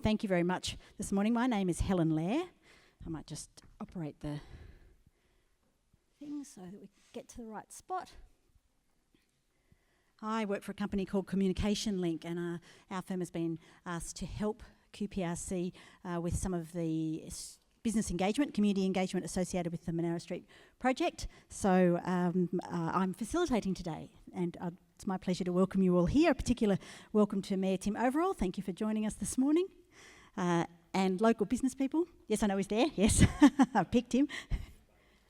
Thank you very much this morning. My name is Helen Lair. I might just operate the thing so that we get to the right spot. I work for a company called Communication Link, and our firm has been asked to help QPRC with some of the business engagement, community engagement associated with the Monaro Street project. So I'm facilitating today, and it's my pleasure to welcome you all here. A particular welcome to Mayor Tim Overall. Thank you for joining us this morning. And local business people. Yes, I know he's there. Yes, I've picked him.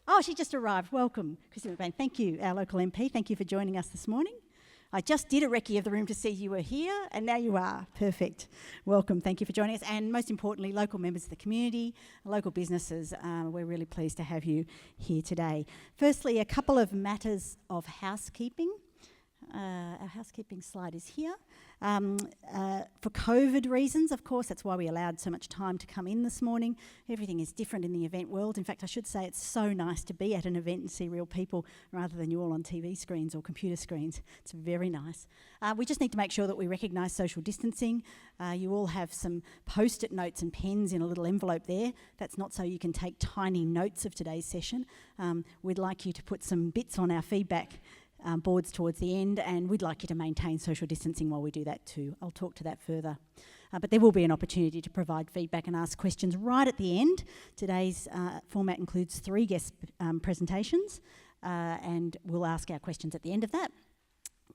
Oh, she just arrived. Welcome, Christine McBain. Thank you, our local MP. Thank you for joining us this morning. I just did a recce of the room to see you were here, and now you are. Perfect. Welcome. Thank you for joining us. And most importantly, local members of the community, local businesses, we're really pleased to have you here today. Firstly, a couple of matters of housekeeping. Our housekeeping slide is here. For COVID reasons, of course, that's why we allowed so much time to come in this morning. Everything is different in the event world. In fact, I should say it's so nice to be at an event and see real people rather than you all on TV screens or computer screens. It's very nice. We just need to make sure that we recognise social distancing. You all have some post-it notes and pens in a little envelope there. That's not so you can take tiny notes of today's session. We'd like you to put some bits on our feedback boards towards the end, and we'd like you to maintain social distancing while we do that too. I'll talk to that further. But there will be an opportunity to provide feedback and ask questions right at the end. Today's format includes 3 guest presentations, and we'll ask our questions at the end of that.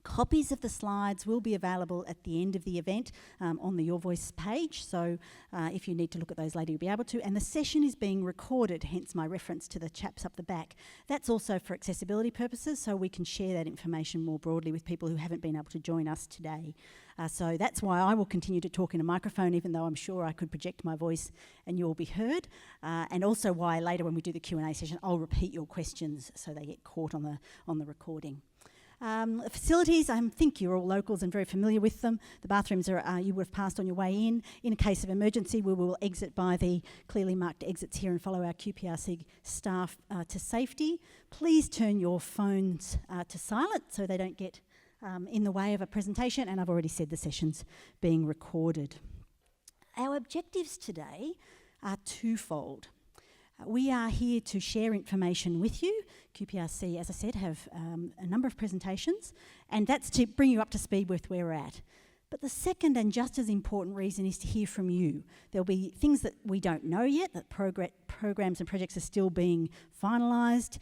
Copies of the slides will be available at the end of the event on the Your Voice page, so if you need to look at those later, you'll be able to. And the session is being recorded, hence my reference to the chaps up the back. That's also for accessibility purposes, so we can share that information more broadly with people who haven't been able to join us today. So that's why I will continue to talk in a microphone, even though I'm sure I could project my voice and you'll be heard. And also why later when we do the Q&A session, I'll repeat your questions so they get caught on the recording. Facilities, I think you're all locals and very familiar with them. The bathrooms you would have passed on your way in. In a case of emergency, we will exit by the clearly marked exits here and follow our QPRC staff to safety. Please turn your phones to silent so they don't get in the way of a presentation, and I've already said the session's being recorded. Our objectives today are twofold. We are here to share information with you. QPRC, as I said, have a number of presentations, and that's to bring you up to speed with where we're at. But the second and just as important reason is to hear from you. There'll be things that we don't know yet, that programs and projects are still being finalised,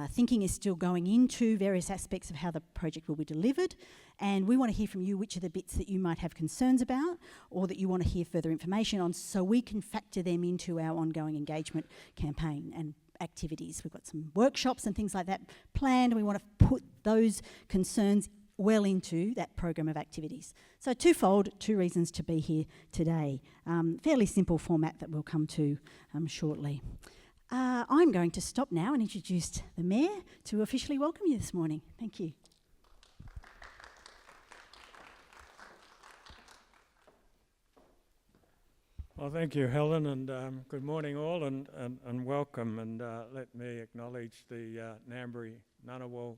thinking is still going into various aspects of how the project will be delivered, and we want to hear from you which are the bits that you might have concerns about or that you want to hear further information on so we can factor them into our ongoing engagement campaign and activities. We've got some workshops and things like that planned, and we want to put those concerns well into that program of activities. So twofold, 2 reasons to be here today. Fairly simple format that we'll come to shortly. I'm going to stop now and introduce the Mayor to officially welcome you this morning. Thank you. Well, thank you, Helen, and good morning all, and welcome. And let me acknowledge the Ngambri Ngunnawal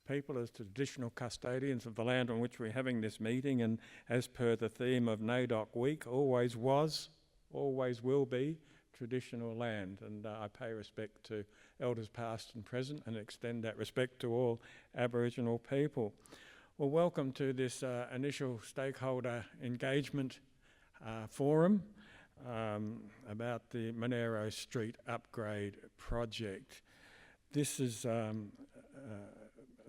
people as traditional custodians of the land on which we're having this meeting, and as per the theme of NAIDOC Week, always was, always will be traditional land. And I pay respect to elders past and present and extend that respect to all Aboriginal people. Well, welcome to this initial stakeholder engagement forum about the Monaro Street Upgrade project. This is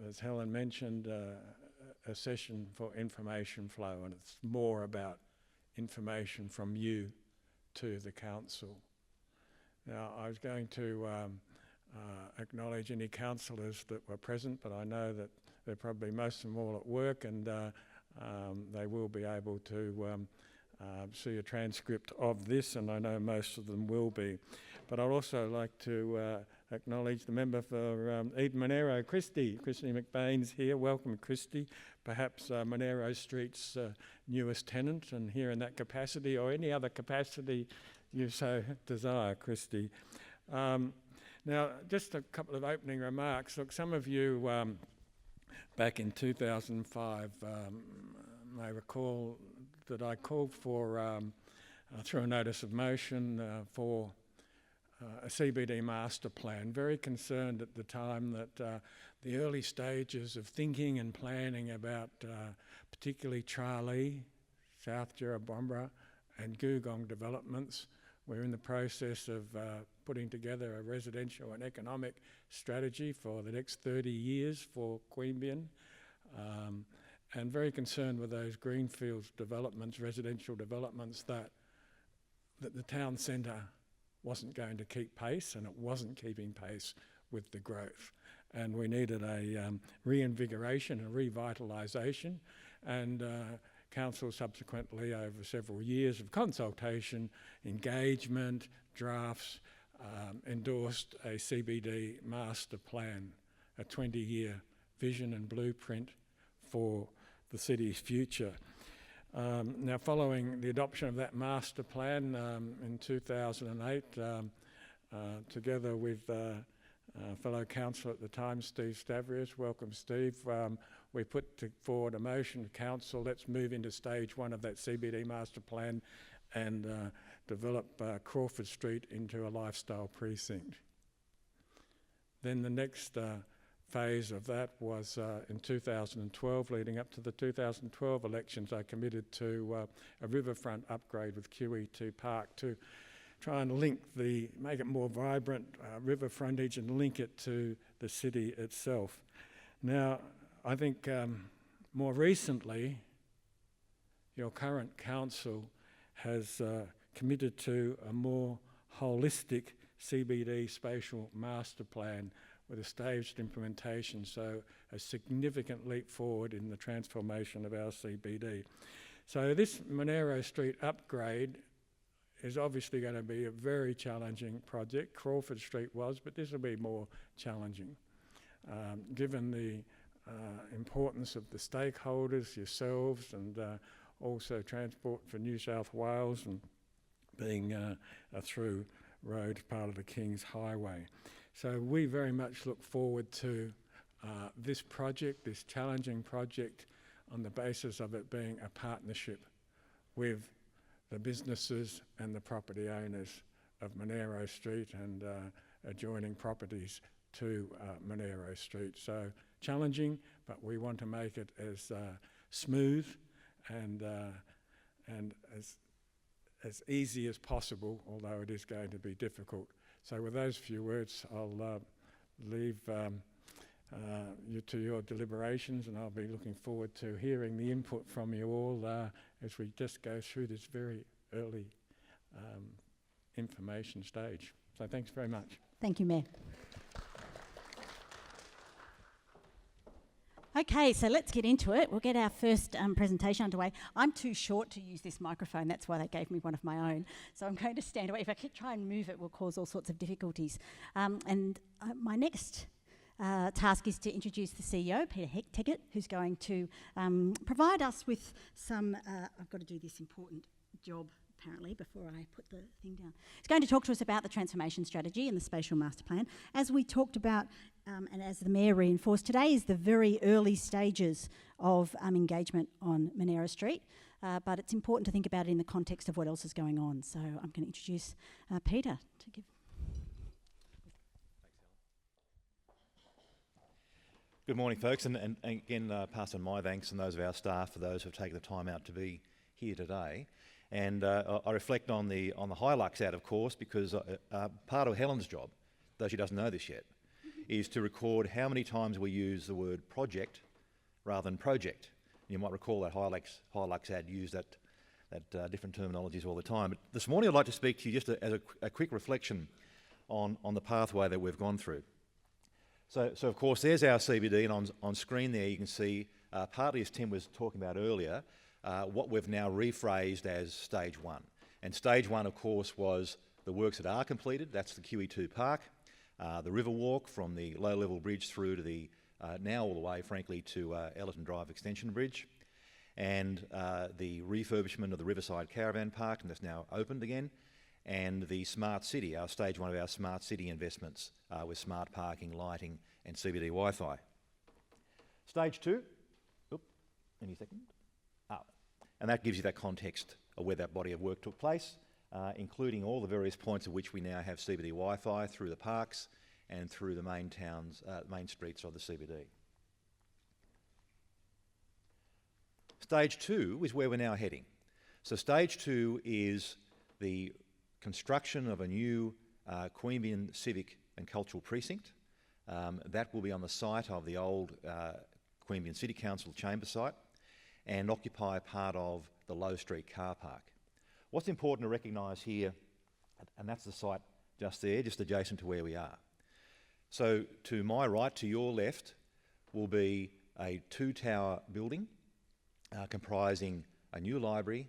as Helen mentioned, a session for information flow, and it's more about information from you to the council. Now, I was going to acknowledge any councillors that were present, but I know that they're probably most of them all at work, and they will be able to see a transcript of this, and I know most of them will be. But I'd also like to acknowledge the member for Eden Monaro, Christy McBain's here. Welcome, Christy. Perhaps Monaro Street's newest tenant, and here in that capacity or any other capacity you so desire, Christy. Now, just a couple of opening remarks. Look, some of you back in 2005 may recall that I called for through a notice of motion for a CBD master plan. Very concerned at the time that the early stages of thinking and planning about particularly Tralee, South Jerrabomberra and Googong developments. We're in the process of putting together a residential and economic strategy for the next 30 years for Queanbeyan, and very concerned with those greenfields developments, residential developments, that the town centre wasn't going to keep pace, and it wasn't keeping pace with the growth. And we needed a reinvigoration, a revitalisation, and Council subsequently, over several years of consultation, engagement, drafts, endorsed a CBD master plan, a 20-year vision and blueprint for the city's future. Now, following the adoption of that master plan in 2008, together with fellow councillor at the time, Steve Stavrius, welcome Steve, we put forward a motion to council, let's move into stage one of that CBD master plan and develop Crawford Street into a lifestyle precinct. Then the next phase of that was in 2012, leading up to the 2012 elections, I committed to a riverfront upgrade with QE2 Park to try and make it more vibrant river frontage and link it to the city itself. Now, I think more recently, your current council has committed to a more holistic CBD spatial master plan with a staged implementation, so a significant leap forward in the transformation of our CBD. So this Monaro Street upgrade is obviously going to be a very challenging project. Crawford Street was, but this will be more challenging, given the importance of the stakeholders, yourselves, and also Transport for New South Wales, and being a through road, part of the King's Highway. So we very much look forward to this project, this challenging project, on the basis of it being a partnership with the businesses and the property owners of Monaro Street and adjoining properties to Monaro Street. So challenging, but we want to make it as smooth and as easy as possible, although it is going to be difficult. So with those few words, I'll leave you to your deliberations, and I'll be looking forward to hearing the input from you all as we just go through this very early information stage. So thanks very much. Thank you, Mayor. Okay, so let's get into it. We'll get our first presentation underway. I'm too short to use this microphone, that's why they gave me one of my own. So I'm going to stand away. If I try and move it, will cause all sorts of difficulties. My next task is to introduce the CEO, Peter Teggett, who's going to provide us with some, I've got to do this important job apparently before I put the thing down. He's going to talk to us about the transformation strategy and the spatial master plan. As we talked about, and as the Mayor reinforced, today is the very early stages of engagement on Monaro Street, but it's important to think about it in the context of what else is going on. So I'm going to introduce Peter to give. Good morning, folks, and again, pass on my thanks and those of our staff for those who have taken the time out to be here today. And I reflect on the Hilux ad, of course, because part of Helen's job, though she doesn't know this yet, is to record how many times we use the word project rather than project. You might recall that Hilux ad used that different terminologies all the time. But this morning I'd like to speak to you just as a quick reflection on the pathway that we've gone through. So of course, there's our CBD, and on screen there you can see, partly as Tim was talking about earlier, what we've now rephrased as stage one. And stage one, of course, was the works that are completed. That's the QE2 Park, the Riverwalk from the low-level bridge through to the, now all the way, frankly, to Ellerton Drive Extension Bridge, and the refurbishment of the Riverside Caravan Park, and that's now opened again, and the Smart City, our stage one of our Smart City investments with smart parking, lighting, and CBD Wi-Fi. Stage two, any second? And that gives you that context of where that body of work took place, including all the various points at which we now have CBD Wi-Fi through the parks and through the main streets of the CBD. Stage 2 is where we're now heading. So stage 2 is the construction of a new Queanbeyan Civic and Cultural Precinct. That will be on the site of the old Queanbeyan City Council chamber site and occupy part of the Low Street car park. What's important to recognise here, and that's the site just there, just adjacent to where we are. So to my right, to your left, will be a 2-tower building comprising a new library,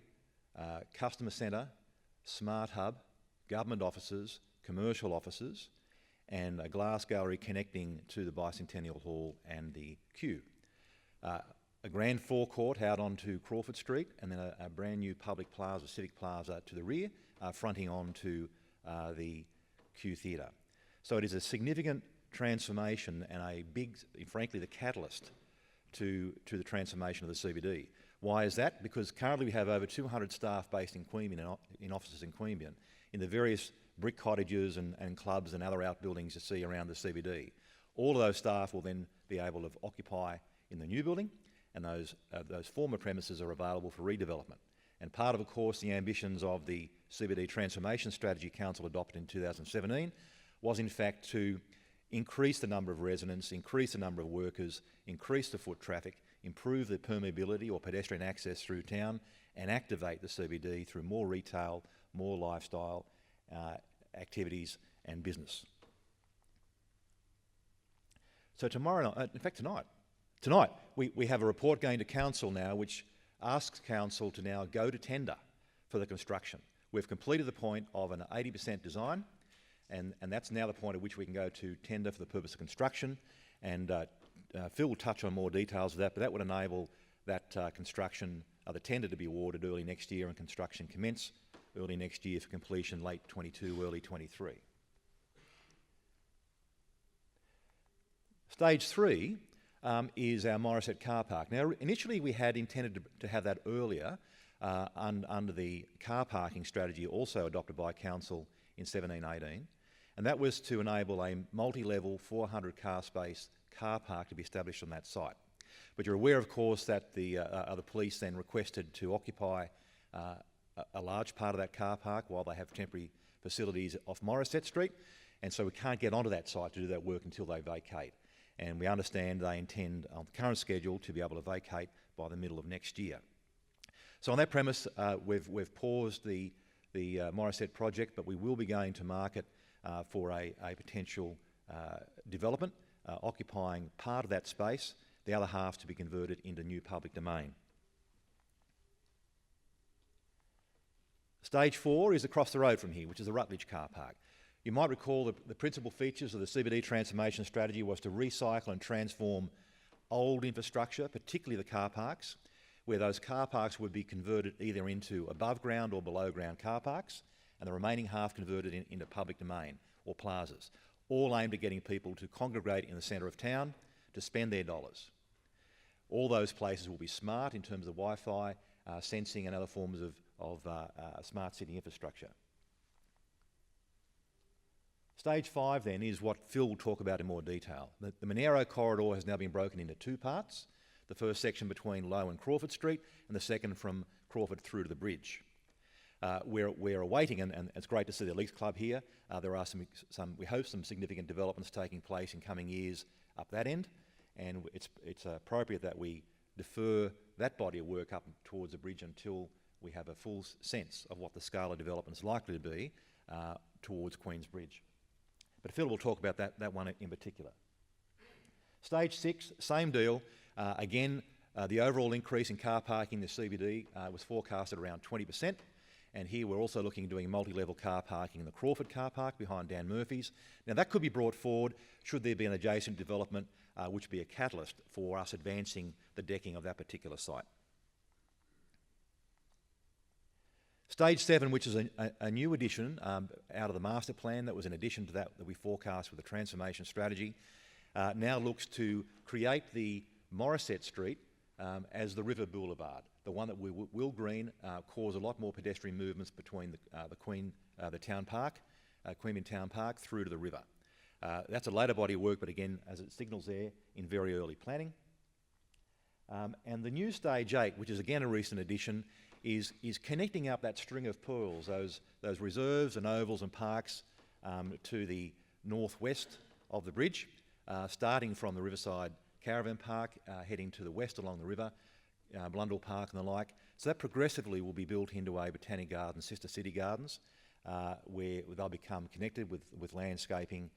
customer centre, smart hub, government offices, commercial offices, and a glass gallery connecting to the Bicentennial Hall and the queue. A grand forecourt out onto Crawford Street, and then a brand new public plaza, civic plaza to the rear, fronting onto the Q Theatre. So it is a significant transformation and a big, frankly, the catalyst to the transformation of the CBD. Why is that? Because currently we have over 200 staff based in Queanbeyan, in offices in Queanbeyan, in the various brick cottages and clubs and other outbuildings you see around the CBD. All of those staff will then be able to occupy in the new building, and those former premises are available for redevelopment. And part of course, the ambitions of the CBD Transformation Strategy Council adopted in 2017 was in fact to increase the number of residents, increase the number of workers, increase the foot traffic, improve the permeability or pedestrian access through town, and activate the CBD through more retail, more lifestyle activities and business. So tomorrow night, in fact tonight we have a report going to Council now which asks Council to now go to tender for the construction. We've completed the point of an 80% design, and that's now the point at which we can go to tender for the purpose of construction, and Phil will touch on more details of that, but that would enable that construction, the tender to be awarded early next year and construction commence early next year for completion late 22, early 23. Stage 3 is our Morisset car park. Now initially we had intended to have that earlier under the car parking strategy also adopted by Council in 17-18, and that was to enable a multi-level 400 car space car park to be established on that site. But you're aware of course that the police then requested to occupy a large part of that car park while they have temporary facilities off Morisset Street, and so we can't get onto that site to do that work until they vacate. And we understand they intend on the current schedule to be able to vacate by the middle of next year. So on that premise, we've paused the Morisset project, but we will be going to market for a potential development, occupying part of that space, the other half to be converted into new public domain. Stage 4 is across the road from here, which is the Rutledge car park. You might recall that the principal features of the CBD transformation strategy was to recycle and transform old infrastructure, particularly the car parks, where those car parks would be converted either into above ground or below ground car parks, and the remaining half converted into public domain or plazas, all aimed at getting people to congregate in the centre of town to spend their dollars. All those places will be smart in terms of Wi-Fi, sensing and other forms of smart city infrastructure. Stage 5 then is what Phil will talk about in more detail. The Monaro corridor has now been broken into 2 parts. The first section between Low and Crawford Street, and the second from Crawford through to the bridge. We're awaiting, and it's great to see the Leaks Club here. There are we hope some significant developments taking place in coming years up that end, and it's appropriate that we defer that body of work up towards the bridge until we have a full sense of what the scale of development is likely to be towards Queen's Bridge. But Phil will talk about that one in particular. Stage 6, same deal. Again, the overall increase in car parking in the CBD was forecast at around 20%. And here we're also looking at doing multi-level car parking in the Crawford car park behind Dan Murphy's. Now that could be brought forward should there be an adjacent development which would be a catalyst for us advancing the decking of that particular site. Stage 7, which is a new addition out of the master plan that was in addition to that we forecast with the transformation strategy, now looks to create the Morisset Street as the River Boulevard, the one that we will green, cause a lot more pedestrian movements between the town park, Queanbeyan Town Park, through to the river. That's a later body of work, but again, as it signals there, in very early planning. And the new Stage 8, which is again a recent addition, is connecting up that string of pearls, those reserves and ovals and parks, to the northwest of the bridge, starting from the Riverside Caravan Park, heading to the west along the river, Blundell Park and the like. So that progressively will be built into a Botanic Gardens, sister city gardens, where they'll become connected with landscaping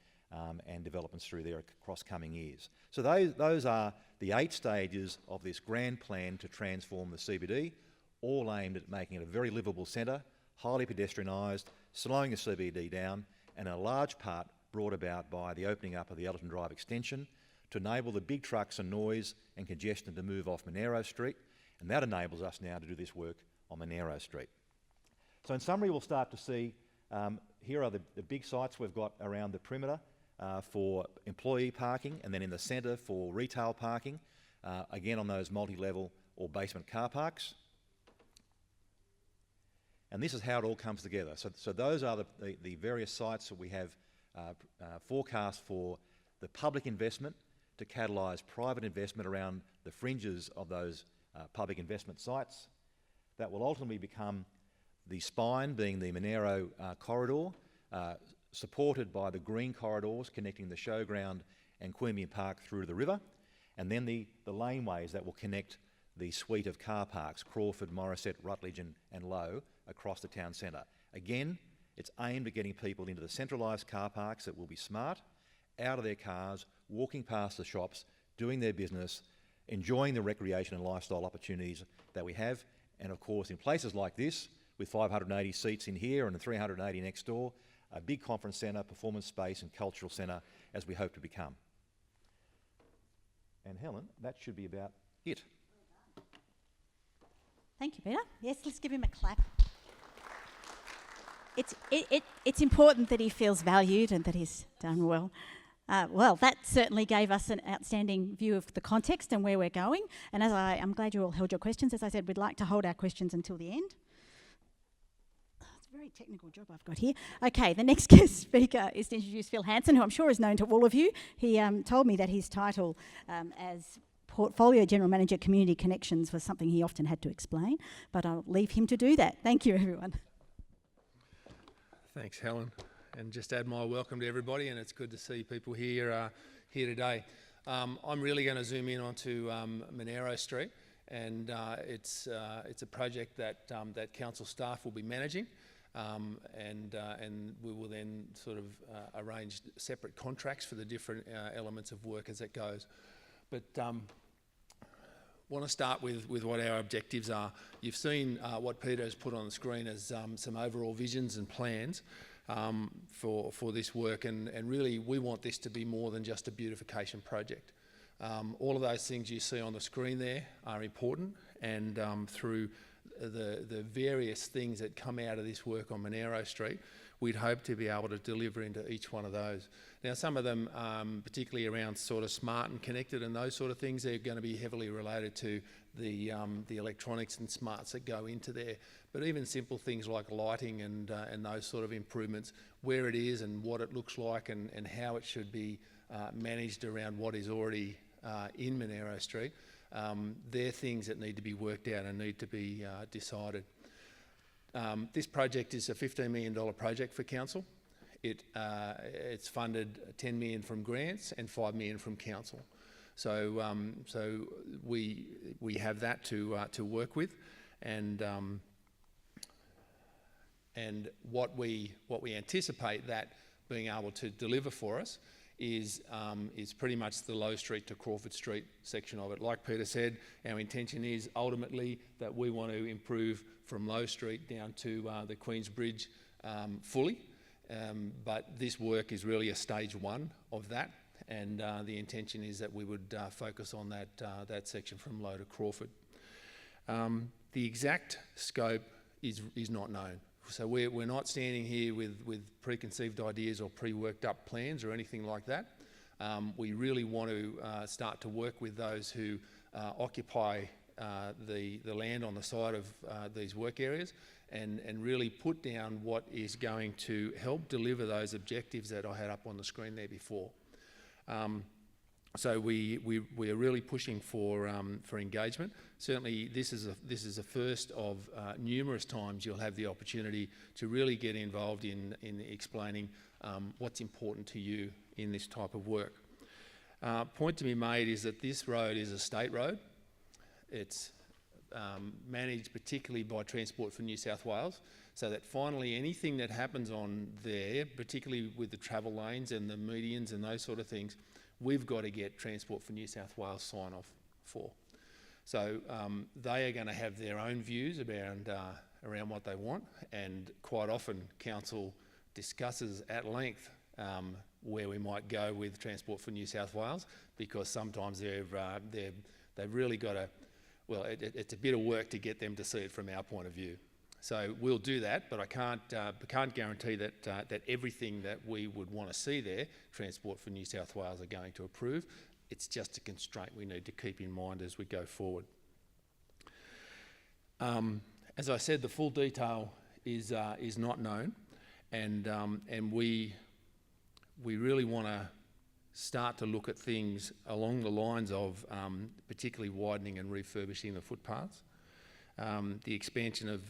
and developments through there across coming years. So those are the 8 stages of this grand plan to transform the CBD, all aimed at making it a very livable centre, highly pedestrianised, slowing the CBD down, and in a large part brought about by the opening up of the Ellerton Drive extension to enable the big trucks and noise and congestion to move off Monaro Street, and that enables us now to do this work on Monaro Street. So in summary, we'll start to see, here are the big sites we've got around the perimeter for employee parking, and then in the centre for retail parking, again on those multi-level or basement car parks. And this is how it all comes together. So those are the various sites that we have forecast for the public investment to catalyse private investment around the fringes of those public investment sites. That will ultimately become the spine, being the Monaro corridor, supported by the green corridors connecting the showground and Queanbeyan Park through to the river, and then the laneways that will connect the suite of car parks, Crawford, Morisset, Rutledge and Low, across the town centre. Again, it's aimed at getting people into the centralised car parks that will be smart, out of their cars, walking past the shops, doing their business, enjoying the recreation and lifestyle opportunities that we have, and of course in places like this, with 580 seats in here and 380 next door, a big conference centre, performance space and cultural centre as we hope to become. And Helen, that should be about it. Thank you, Peter. Yes, let's give him a clap. It's important that he feels valued and that he's done well. Well, that certainly gave us an outstanding view of the context and where we're going. And I'm glad you all held your questions. As I said, we'd like to hold our questions until the end. It's a very technical job I've got here. Okay, the next guest speaker is to introduce Phil Hanson, who I'm sure is known to all of you. He told me that his title as Portfolio General Manager Community Connections was something he often had to explain, but I'll leave him to do that. Thank you, everyone. Thanks, Helen, and just add my welcome to everybody, and it's good to see people here today. I'm really going to zoom in onto Monaro Street, and it's a project that council staff will be managing, and we will then sort of arrange separate contracts for the different elements of work as it goes. But want to start with what our objectives are. You've seen what Peter has put on the screen as some overall visions and plans for this work, and really we want this to be more than just a beautification project. All of those things you see on the screen there are important, and through the various things that come out of this work on Monaro Street, we'd hope to be able to deliver into each one of those. Now, some of them, particularly around sort of smart and connected and those sort of things, they're going to be heavily related to the electronics and smarts that go into there. But even simple things like lighting and those sort of improvements, where it is and what it looks like and how it should be managed around what is already in Monaro Street, they're things that need to be worked out and need to be decided. This project is a $15 million project for council. It's funded $10 million from grants and $5 million from council. So we have that to work with, and what we anticipate that being able to deliver for us is pretty much the Low Street to Crawford Street section of it. Like Peter said, our intention is ultimately that we want to improve from Low Street down to the Queen's Bridge fully, but this work is really a stage one of that, and the intention is that we would focus on that section from Low to Crawford. The exact scope is not known. So we're not standing here with preconceived ideas or pre-worked up plans or anything like that. We really want to start to work with those who occupy the land on the side of these work areas and really put down what is going to help deliver those objectives that I had up on the screen there before. So we are really pushing for engagement. Certainly, this is a first of numerous times you'll have the opportunity to really get involved in explaining what's important to you in this type of work. Point to be made is that this road is a state road. It's managed particularly by Transport for New South Wales, so that finally anything that happens on there, particularly with the travel lanes and the medians and those sort of things, we've got to get Transport for New South Wales sign off for. So they are going to have their own views around what they want, and quite often council discusses at length where we might go with Transport for New South Wales, because sometimes they've really got to, well, it's a bit of work to get them to see it from our point of view. So we'll do that, but I can't guarantee that everything that we would want to see there, Transport for New South Wales are going to approve. It's just a constraint we need to keep in mind as we go forward. As I said, the full detail is not known, and we really want to start to look at things along the lines of particularly widening and refurbishing the footpaths, the expansion of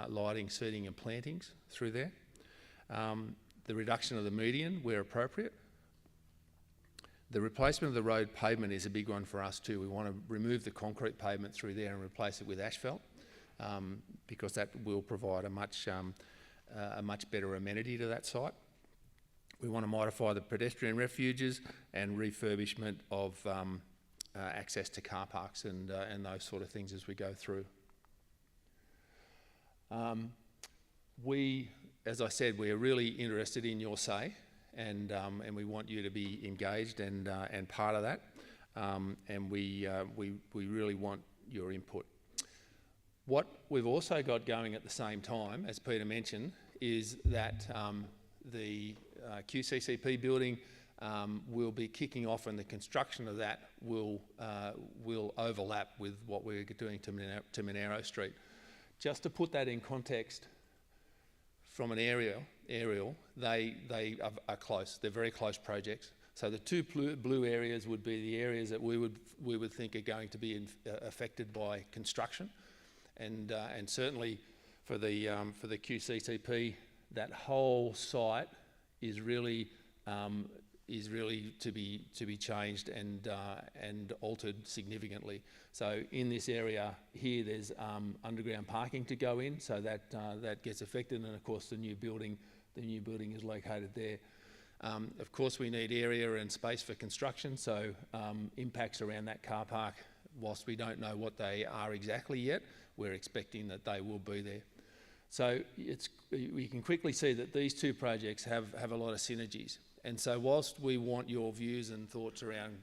lighting, seating and plantings through there, the reduction of the median where appropriate. The replacement of the road pavement is a big one for us too. We want to remove the concrete pavement through there and replace it with asphalt, because that will provide a much better amenity to that site. We want to modify the pedestrian refuges and refurbishment of access to car parks and those sort of things as we go through. As I said, we are really interested in your say, and we want you to be engaged and part of that, and we really want your input. What we've also got going at the same time, as Peter mentioned, is that the QCCP building will be kicking off, and the construction of that will overlap with what we're doing to Monaro Street. Just to put that in context, from an aerial, they are close. They're very close projects. So the two blue areas would be the areas that we would think are going to be affected by construction, and certainly for the QCCP, that whole site is really to be changed and altered significantly. So in this area here, there's underground parking to go in, so that gets affected, and of course the new building is located there. Of course, we need area and space for construction, so impacts around that car park, whilst we don't know what they are exactly yet, we're expecting that they will be there. So we can quickly see that these two projects have a lot of synergies. And so whilst we want your views and thoughts around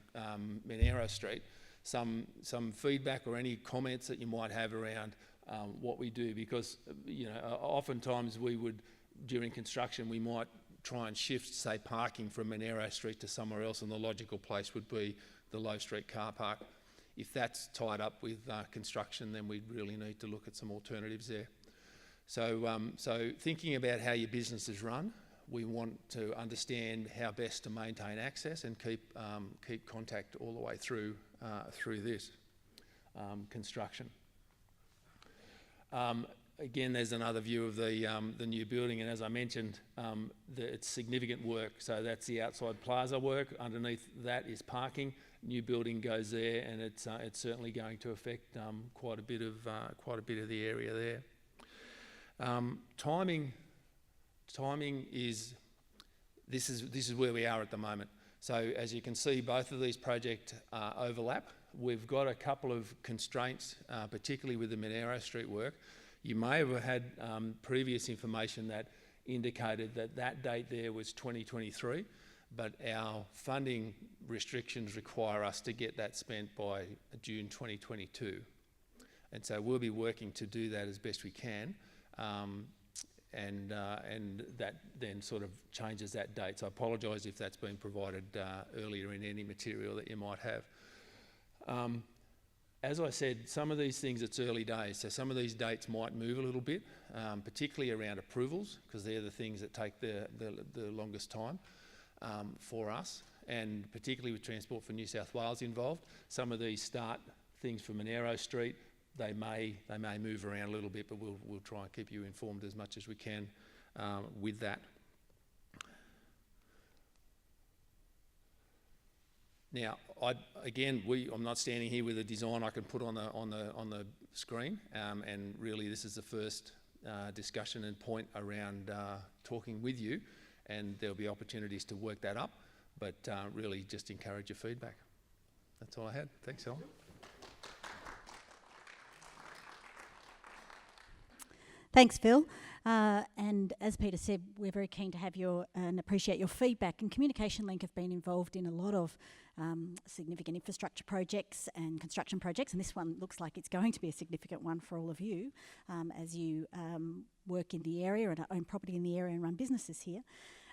Monaro Street, some feedback or any comments that you might have around what we do, because oftentimes during construction, we might try and shift, say, parking from Monaro Street to somewhere else, and the logical place would be the Low Street car park. If that's tied up with construction, then we really need to look at some alternatives there. So thinking about how your business is run, we want to understand how best to maintain access and keep contact all the way through this construction. Again, there's another view of the new building, and as I mentioned, it's significant work. So that's the outside plaza work. Underneath that is parking. New building goes there, and it's certainly going to affect quite a bit of the area there. Timing is this is where we are at the moment. So as you can see, both of these projects overlap. We've got a couple of constraints, particularly with the Monaro Street work. You may have had previous information that indicated that date there was 2023, but our funding restrictions require us to get that spent by June 2022. And so we'll be working to do that as best we can. And that then sort of changes that date. So I apologise if that's been provided earlier in any material that you might have. As I said, some of these things, it's early days, so some of these dates might move a little bit, particularly around approvals, because they're the things that take the longest time for us, and particularly with Transport for New South Wales involved. Some of these start things for Monaro Street. They may move around a little bit, but we'll try and keep you informed as much as we can with that. Now, I'm not standing here with a design I can put on the screen, and really this is the first discussion and point around talking with you, and there'll be opportunities to work that up, but really just encourage your feedback. That's all I had. Thanks, Helen. Thanks, Phil. And as Peter said, we're very keen to have your and appreciate your feedback. And Communication Link have been involved in a lot of significant infrastructure projects and construction projects, and this one looks like it's going to be a significant one for all of you as you work in the area and own property in the area and run businesses here.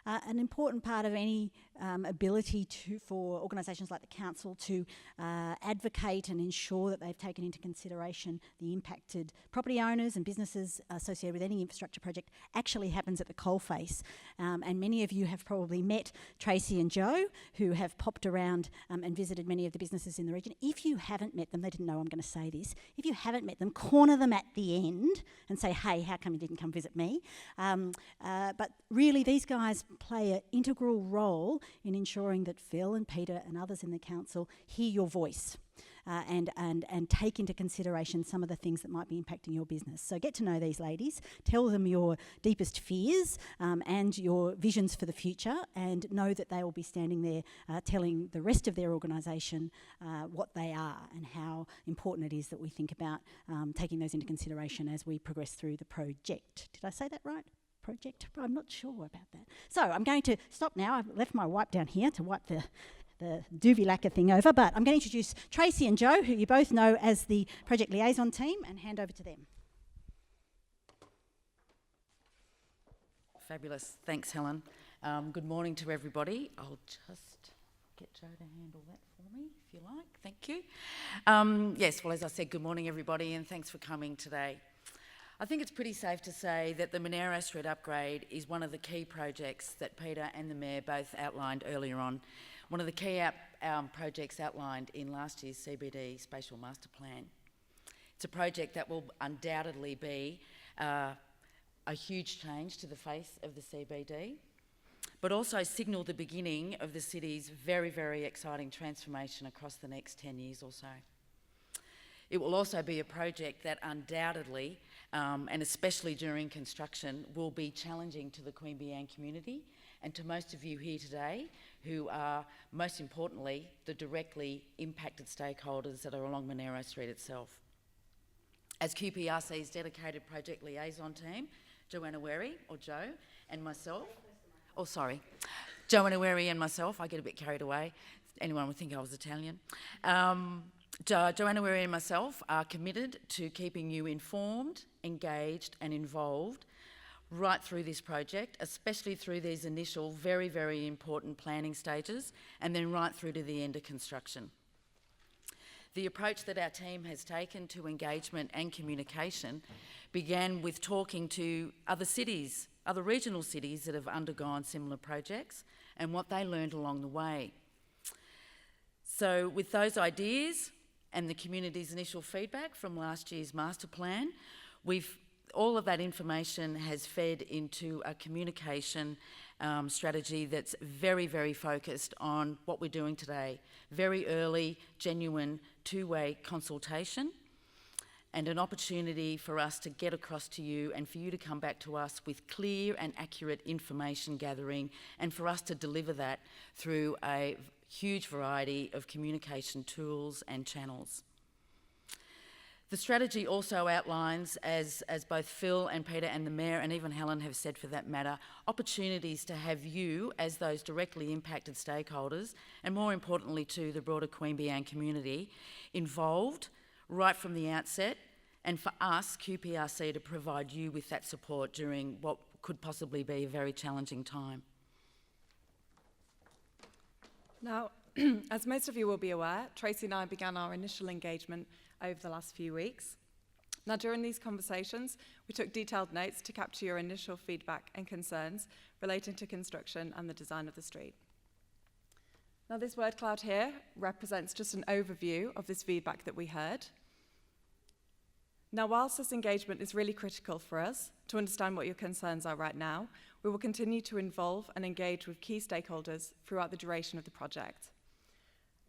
An important part of any ability for organisations like the council to advocate and ensure that they've taken into consideration the impacted property owners and businesses associated with any infrastructure project actually happens at the coalface. And many of you have probably met Tracy and Joe, who have popped around and visited many of the businesses in the region. If you haven't met them, they didn't know I'm going to say this, if you haven't met them, corner them at the end and say, hey, how come you didn't come visit me? But really, these guys play an integral role in ensuring that Phil and Peter and others in the council hear your voice and take into consideration some of the things that might be impacting your business. So get to know these ladies, tell them your deepest fears and your visions for the future, and know that they will be standing there telling the rest of their organisation what they are and how important it is that we think about taking those into consideration as we progress through the project. Did I say that right? Project? I'm not sure about that. So I'm going to stop now. I've left my wipe down here to wipe the doobie lacquer thing over, but I'm going to introduce Tracy and Joe, who you both know as the project liaison team, and hand over to them. Fabulous. Thanks, Helen. Good morning to everybody. I'll just get Joe to handle that for me, if you like. Thank you. Yes, well, as I said, good morning, everybody, and thanks for coming today. I think it's pretty safe to say that the Monaro Street Upgrade is one of the key projects that Peter and the Mayor both outlined earlier on. One of the key projects outlined in last year's CBD Spatial Master Plan. It's a project that will undoubtedly be a huge change to the face of the CBD, but also signal the beginning of the city's very, very exciting transformation across the next 10 years or so. It will also be a project that undoubtedly, and especially during construction, will be challenging to the Queanbeyan community and to most of you here today who are, most importantly, the directly impacted stakeholders that are along Monaro Street itself. As QPRC's dedicated project liaison team, Joanna Wary, or Joe, and myself, Joanna Wary and myself, I get a bit carried away, anyone would think I was Italian. Joanna Wary and myself are committed to keeping you informed, engaged and involved right through this project, especially through these initial very, very important planning stages and then right through to the end of construction. The approach that our team has taken to engagement and communication began with talking to other cities, other regional cities that have undergone similar projects and what they learned along the way. So with those ideas and the community's initial feedback from last year's master plan, all of that information has fed into a communication strategy that's very, very focused on what we're doing today. Very early, genuine, two-way consultation and an opportunity for us to get across to you and for you to come back to us with clear and accurate information gathering and for us to deliver that through a huge variety of communication tools and channels. The strategy also outlines, as both Phil and Peter and the Mayor and even Helen have said for that matter, opportunities to have you as those directly impacted stakeholders and more importantly to the broader Queanbeyan community involved right from the outset, and for us, QPRC, to provide you with that support during what could possibly be a very challenging time. Now, as most of you will be aware, Tracy and I began our initial engagement over the last few weeks. Now, during these conversations, we took detailed notes to capture your initial feedback and concerns relating to construction and the design of the street. Now, this word cloud here represents just an overview of this feedback that we heard. Now, whilst this engagement is really critical for us to understand what your concerns are right now, we will continue to involve and engage with key stakeholders throughout the duration of the project.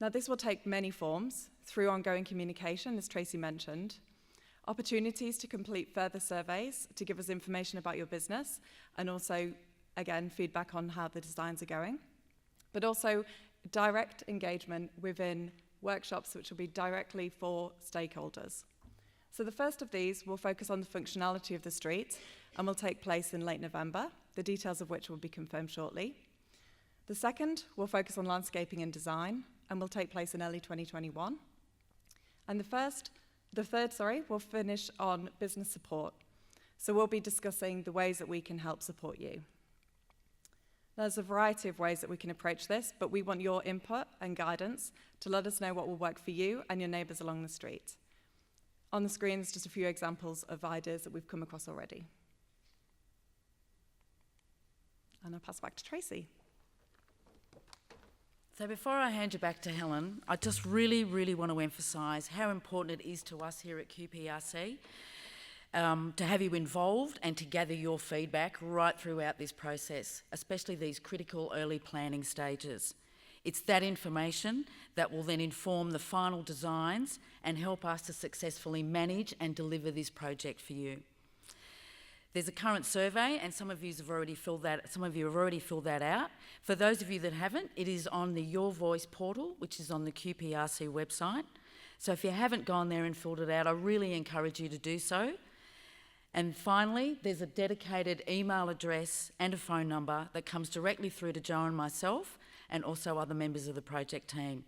Now, this will take many forms through ongoing communication, as Tracy mentioned, opportunities to complete further surveys to give us information about your business, and also, again, feedback on how the designs are going, but also direct engagement within workshops which will be directly for stakeholders. So the first of these will focus on the functionality of the street and will take place in late November, the details of which will be confirmed shortly. The second will focus on landscaping and design and will take place in early 2021. And the third will finish on business support. So we'll be discussing the ways that we can help support you. There's a variety of ways that we can approach this, but we want your input and guidance to let us know what will work for you and your neighbours along the street. On the screen is just a few examples of ideas that we've come across already. And I'll pass back to Tracy. So before I hand you back to Helen, I just really want to emphasise how important it is to us here at QPRC to have you involved and to gather your feedback right throughout this process, especially these critical early planning stages. It's that information that will then inform the final designs and help us to successfully manage and deliver this project for you. There's a current survey, and some of you have already filled that out. For those of you that haven't, it is on the Your Voice portal, which is on the QPRC website. So if you haven't gone there and filled it out, I really encourage you to do so. And finally, there's a dedicated email address and a phone number that comes directly through to Joe and myself, and also other members of the project team.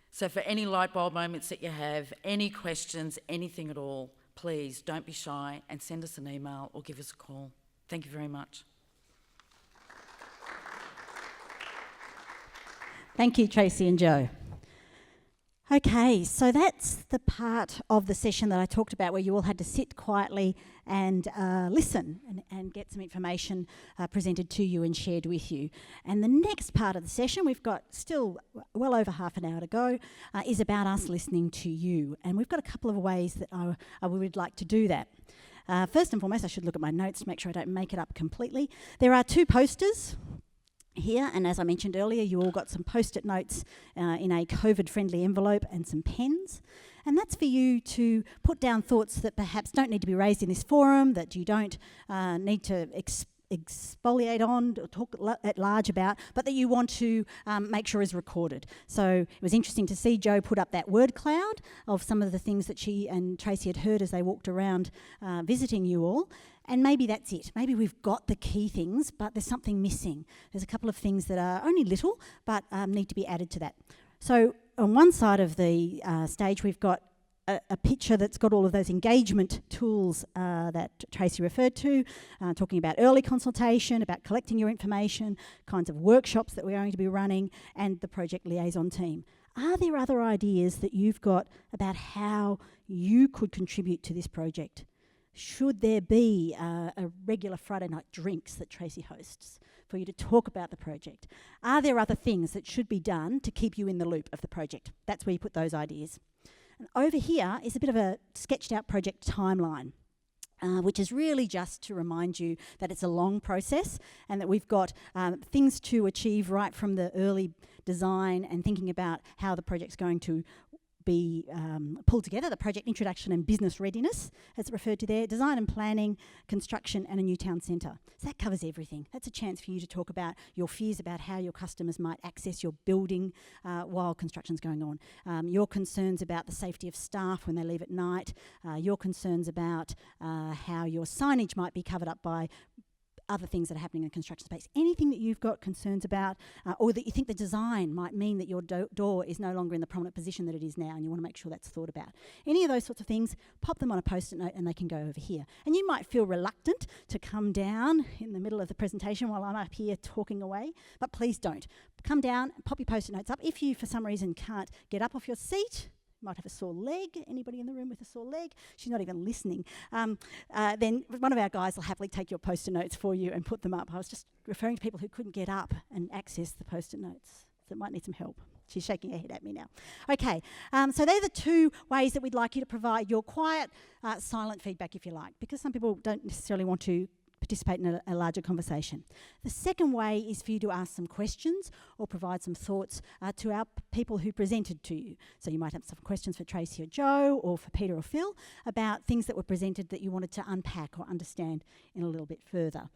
So for any light bulb moments that you have, any questions, anything at all, please don't be shy and send us an email or give us a call. Thank you very much. Thank you, Tracy and Joe. Okay, so that's the part of the session that I talked about where you all had to sit quietly and listen and get some information presented to you and shared with you. And the next part of the session, we've got still well over half an hour to go, is about us listening to you. And we've got a couple of ways that I would like to do that. First and foremost, I should look at my notes to make sure I don't make it up completely. There are 2 posters here, and as I mentioned earlier, you all got some post-it notes in a COVID-friendly envelope and some pens. And that's for you to put down thoughts that perhaps don't need to be raised in this forum, that you don't need to exfoliate on or talk at large about, but that you want to make sure is recorded. So it was interesting to see Joe put up that word cloud of some of the things that she and Tracy had heard as they walked around visiting you all. And maybe that's it. Maybe we've got the key things, but there's something missing. There's a couple of things that are only little, but need to be added to that. So on one side of the stage, we've got a picture that's got all of those engagement tools that Tracy referred to, talking about early consultation, about collecting your information, kinds of workshops that we're going to be running, and the project liaison team. Are there other ideas that you've got about how you could contribute to this project? Should there be a regular Friday night drinks that Tracy hosts for you to talk about the project? Are there other things that should be done to keep you in the loop of the project? That's where you put those ideas. And over here is a bit of a sketched out project timeline, which is really just to remind you that it's a long process and that we've got things to achieve right from the early design and thinking about how the project's going to be pulled together, the project introduction and business readiness, as referred to there, design and planning, construction and a new town centre. So that covers everything. That's a chance for you to talk about your fears about how your customers might access your building while construction's going on, your concerns about the safety of staff when they leave at night, your concerns about how your signage might be covered up by other things that are happening in the construction space. Anything that you've got concerns about or that you think the design might mean that your door is no longer in the prominent position that it is now and you want to make sure that's thought about. Any of those sorts of things, pop them on a post-it note and they can go over here. And you might feel reluctant to come down in the middle of the presentation while I'm up here talking away, but please don't. Come down, pop your post-it notes up. If you, for some reason, can't get up off your seat, might have a sore leg. Anybody in the room with a sore leg? She's not even listening. Then one of our guys will happily take your post-it notes for you and put them up. I was just referring to people who couldn't get up and access the post-it notes, that might need some help. She's shaking her head at me now. Okay, so they're the two ways that we'd like you to provide your quiet, silent feedback, if you like, because some people don't necessarily want to participate in a larger conversation. The second way is for you to ask some questions or provide some thoughts to our people who presented to you. So you might have some questions for Tracy or Joe or for Peter or Phil about things that were presented that you wanted to unpack or understand in a little bit further.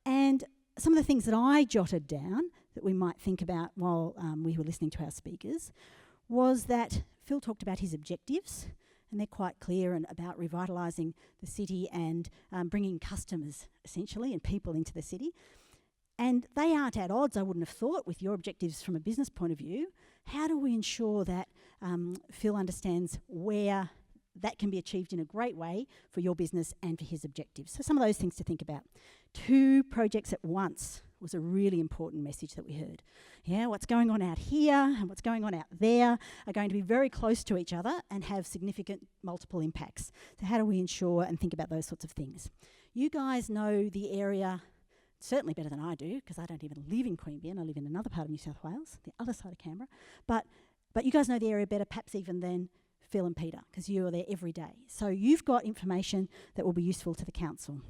And some of the things that I jotted down that we might think about while we were listening to our speakers was that Phil talked about his objectives, and they're quite clear and about revitalising the city and bringing customers, essentially, and people into the city. And they aren't at odds, I wouldn't have thought, with your objectives from a business point of view. How do we ensure that Phil understands where that can be achieved in a great way for your business and for his objectives? So some of those things to think about. 2 projects at once was a really important message that we heard. Yeah, what's going on out here and what's going on out there are going to be very close to each other and have significant multiple impacts. So how do we ensure and think about those sorts of things? You guys know the area certainly better than I do, because I don't even live in Queanbeyan. I live in another part of New South Wales, the other side of Canberra. But you guys know the area better perhaps even than Phil and Peter, because you are there every day. So you've got information that will be useful to the council.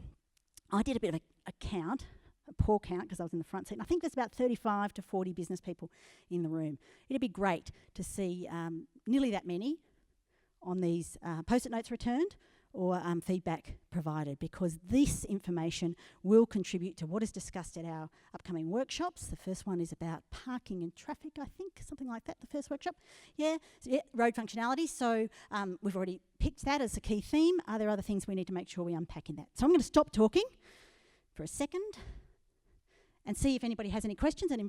I did a bit of a count, a poor count because I was in the front seat, and I think there's about 35 to 40 business people in the room. It'd be great to see nearly that many on these post-it notes returned or feedback provided, because this information will contribute to what is discussed at our upcoming workshops. The first one is about parking and traffic, I think, something like that, the first workshop. Yeah, road functionality. So we've already picked that as a key theme. Are there other things we need to make sure we unpack in that? So I'm going to stop talking for a second and see if anybody has any questions, and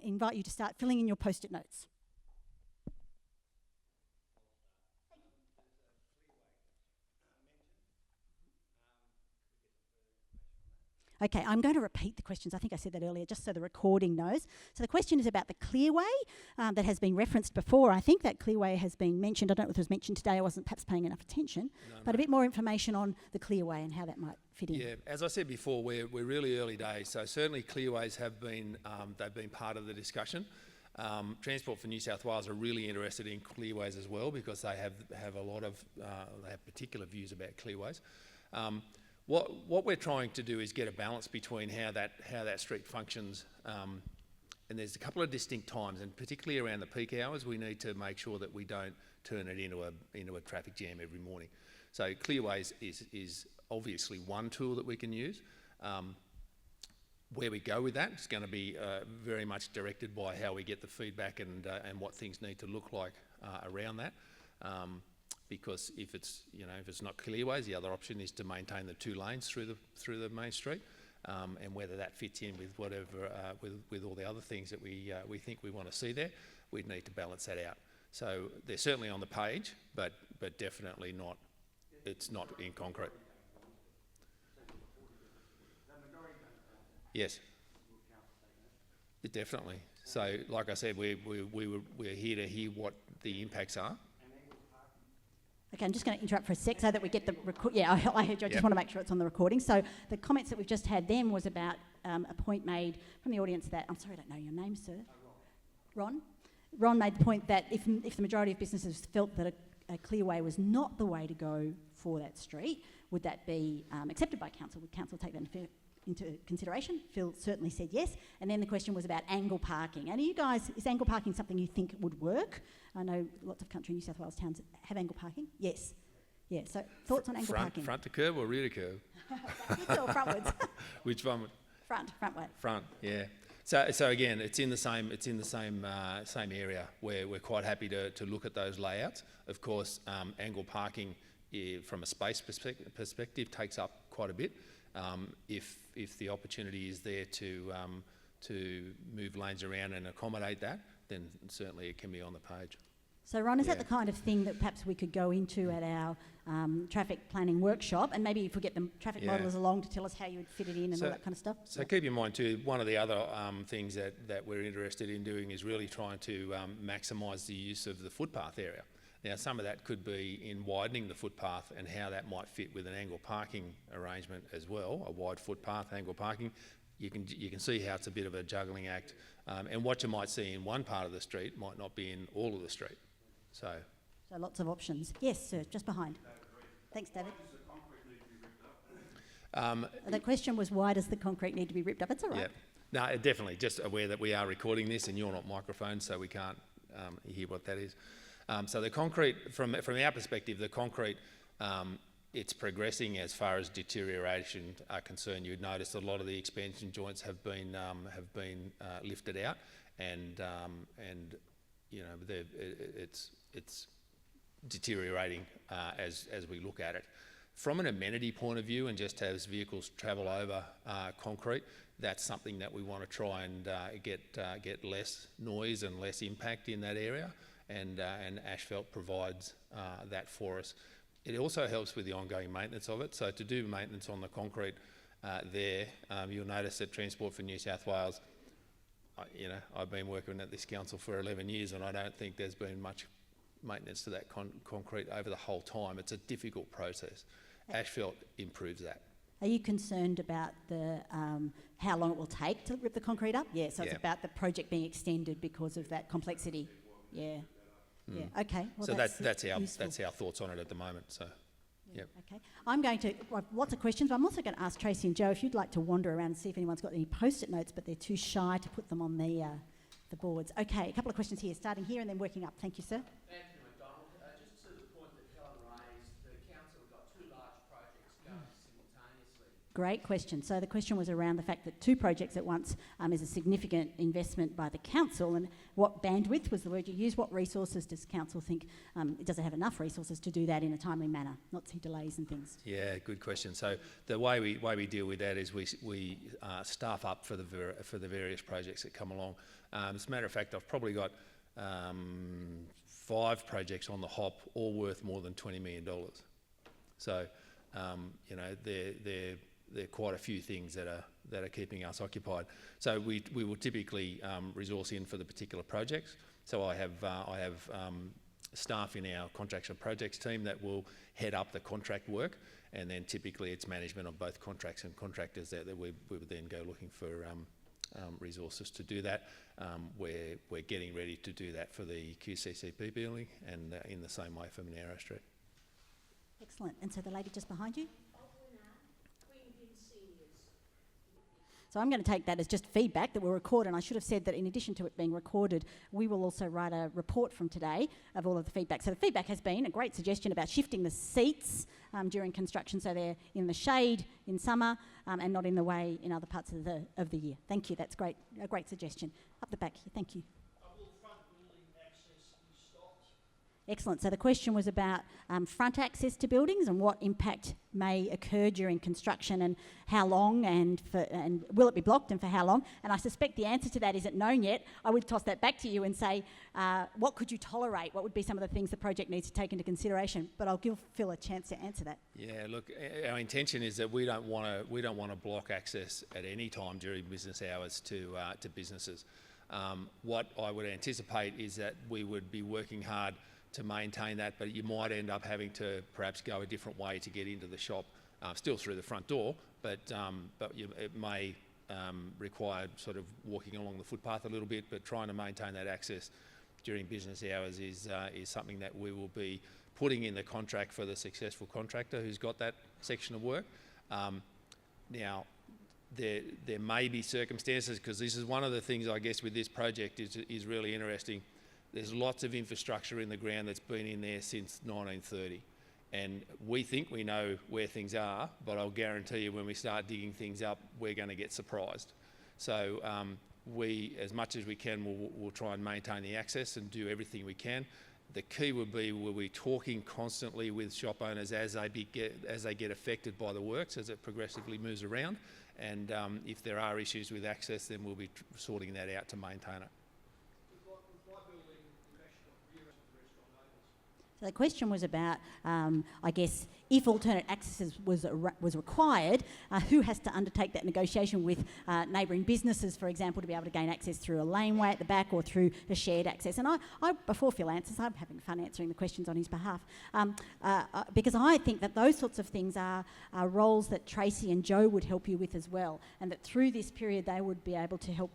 invite you to start filling in your post-it notes. Okay, I'm going to repeat the questions. I think I said that earlier, just so the recording knows. So the question is about the Clearway that has been referenced before. I think that Clearway has been mentioned. I don't know if it was mentioned today. I wasn't perhaps paying enough attention. But a bit more information on the Clearway and how that might fit in. Yeah, as I said before, we're really early days. So certainly Clearways have been, they've been part of the discussion. Transport for New South Wales are really interested in Clearways as well, because they have a lot of, they have particular views about Clearways. What we're trying to do is get a balance between how that street functions, and there's a couple of distinct times, and particularly around the peak hours, we need to make sure that we don't turn it into a traffic jam every morning. So Clearways is obviously one tool that we can use. Where we go with that is going to be very much directed by how we get the feedback and what things need to look like around that. Because if it's not Clearways, the other option is to maintain the 2 lanes through the main street, and whether that fits in with whatever with all the other things that we think we want to see there, we'd need to balance that out. So they're certainly on the page, but definitely not. It's not in concrete. Yes. Definitely. So, like I said, we're here to hear what the impacts are. Okay, I'm just going to interrupt for a sec so that we get the record. Yeah, I heard you. I just want to make sure it's on the recording. So the comments that we've just had then was about a point made from the audience that, I'm sorry, I don't know your name, sir. Ron? Ron made the point that if the majority of businesses felt that a Clearway was not the way to go for that street, would that be accepted by council? Would council take that into consideration? Phil certainly said yes. And then the question was about angle parking. And you guys, is angle parking something you think would work? I know lots of country New South Wales towns have angle parking. Yes. Yeah, so thoughts on angle parking? Front to curb or rear to curb? Or frontwards? Which one? Front way. Front, yeah. So again, it's in the same area where we're quite happy to look at those layouts. Of course, angle parking from a space perspective takes up quite a bit. If the opportunity is there to move lanes around and accommodate that, then certainly it can be on the page. So Ron, is that the kind of thing that perhaps we could go into at our traffic planning workshop, and maybe if we get the traffic modelers along to tell us how you would fit it in and all that kind of stuff? So keep in mind too, one of the other things that we're interested in doing is really trying to maximise the use of the footpath area. Now, some of that could be in widening the footpath and how that might fit with an angle parking arrangement as well, a wide footpath, angle parking. You can see how it's a bit of a juggling act, and what you might see in one part of the street might not be in all of the street. So lots of options. Yes, sir, just behind. Thanks, David. The question was, why does the concrete need to be ripped up? It's all right. Yeah. No, definitely. Just aware that we are recording this and you're not microphones, so we can't hear what that is. So the concrete, from our perspective, the concrete, it's progressing as far as deterioration are concerned. You'd notice a lot of the expansion joints have been lifted out, and you know it's deteriorating as we look at it. From an amenity point of view, and just as vehicles travel over concrete, that's something that we want to try and get less noise and less impact in that area, and asphalt provides that for us. It also helps with the ongoing maintenance of it. So to do maintenance on the concrete you'll notice that Transport for New South Wales, you know, I've been working at this council for 11 years and I don't think there's been much maintenance to that concrete over the whole time. It's a difficult process. Asphalt improves that. Are you concerned about the how long it will take to rip the concrete up? Yeah, so it's about the project being extended because of that complexity. Yeah. Yeah. Okay. Well, so that's our thoughts on it at the moment. So, yeah. Okay. I'm going to lots of questions, but I'm also going to ask Tracy and Joe if you'd like to wander around and see if anyone's got any post-it notes, but they're too shy to put them on the boards. Okay. A couple of questions here, starting here and then working up. Thank you, sir. Anthony McDonald, just to the point that Helen raised, the council have got two large projects going simultaneously. Great question. So the question was around the fact that two projects at once is a significant investment by the council, and what bandwidth was the word you used? What resources does council think, does it have enough resources to do that in a timely manner, not see delays and things? Yeah, good question. So the way we deal with that is we staff up for the various projects that come along. As a matter of fact, I've probably got 5 projects on the hop, all worth more than $20 million. So you know, there are quite a few things that are keeping us occupied. So we will typically resource in for the particular projects. So I have staff in our contracts and projects team that will head up the contract work, and then typically it's management of both contracts and contractors that we would then go looking for resources to do that. We're getting ready to do that for the QCCP building, and in the same way for Monaro Street. Excellent. And so the lady just behind you? So I'm going to take that as just feedback that we'll record, and I should have said that in addition to it being recorded, we will also write a report from today of all of the feedback. So the feedback has been a great suggestion about shifting the seats during construction so they're in the shade in summer and not in the way in other parts of the year. Thank you, that's great, a great suggestion. Up the back here, thank you. Will front building access be stopped? Excellent. So the question was about front access to buildings and what impact may occur during construction and how long, and will it be blocked and for how long? And I suspect the answer to that isn't known yet. I would toss that back to you and say, what could you tolerate? What would be some of the things the project needs to take into consideration? But I'll give Phil a chance to answer that. Yeah, look, our intention is that we don't want to block access at any time during business hours to businesses. What I would anticipate is that we would be working hard to maintain that, but you might end up having to perhaps go a different way to get into the shop, still through the front door, but it may require sort of walking along the footpath a little bit, but trying to maintain that access during business hours is something that we will be putting in the contract for the successful contractor who's got that section of work. Now, there may be circumstances, because this is one of the things I guess with this project is really interesting. There's lots of infrastructure in the ground that's been in there since 1930. And we think we know where things are, but I'll guarantee you when we start digging things up, we're going to get surprised. So we, as much as we can, we'll try and maintain the access and do everything we can. The key will be, we'll be talking constantly with shop owners as they get affected by the works, as it progressively moves around. And if there are issues with access, then we'll be sorting that out to maintain it. So the question was about, I guess, if alternate access was required, who has to undertake that negotiation with neighbouring businesses, for example, to be able to gain access through a laneway at the back or through a shared access. And I before Phil answers, I'm having fun answering the questions on his behalf, because I think that those sorts of things are roles that Tracy and Joe would help you with as well, and that through this period they would be able to help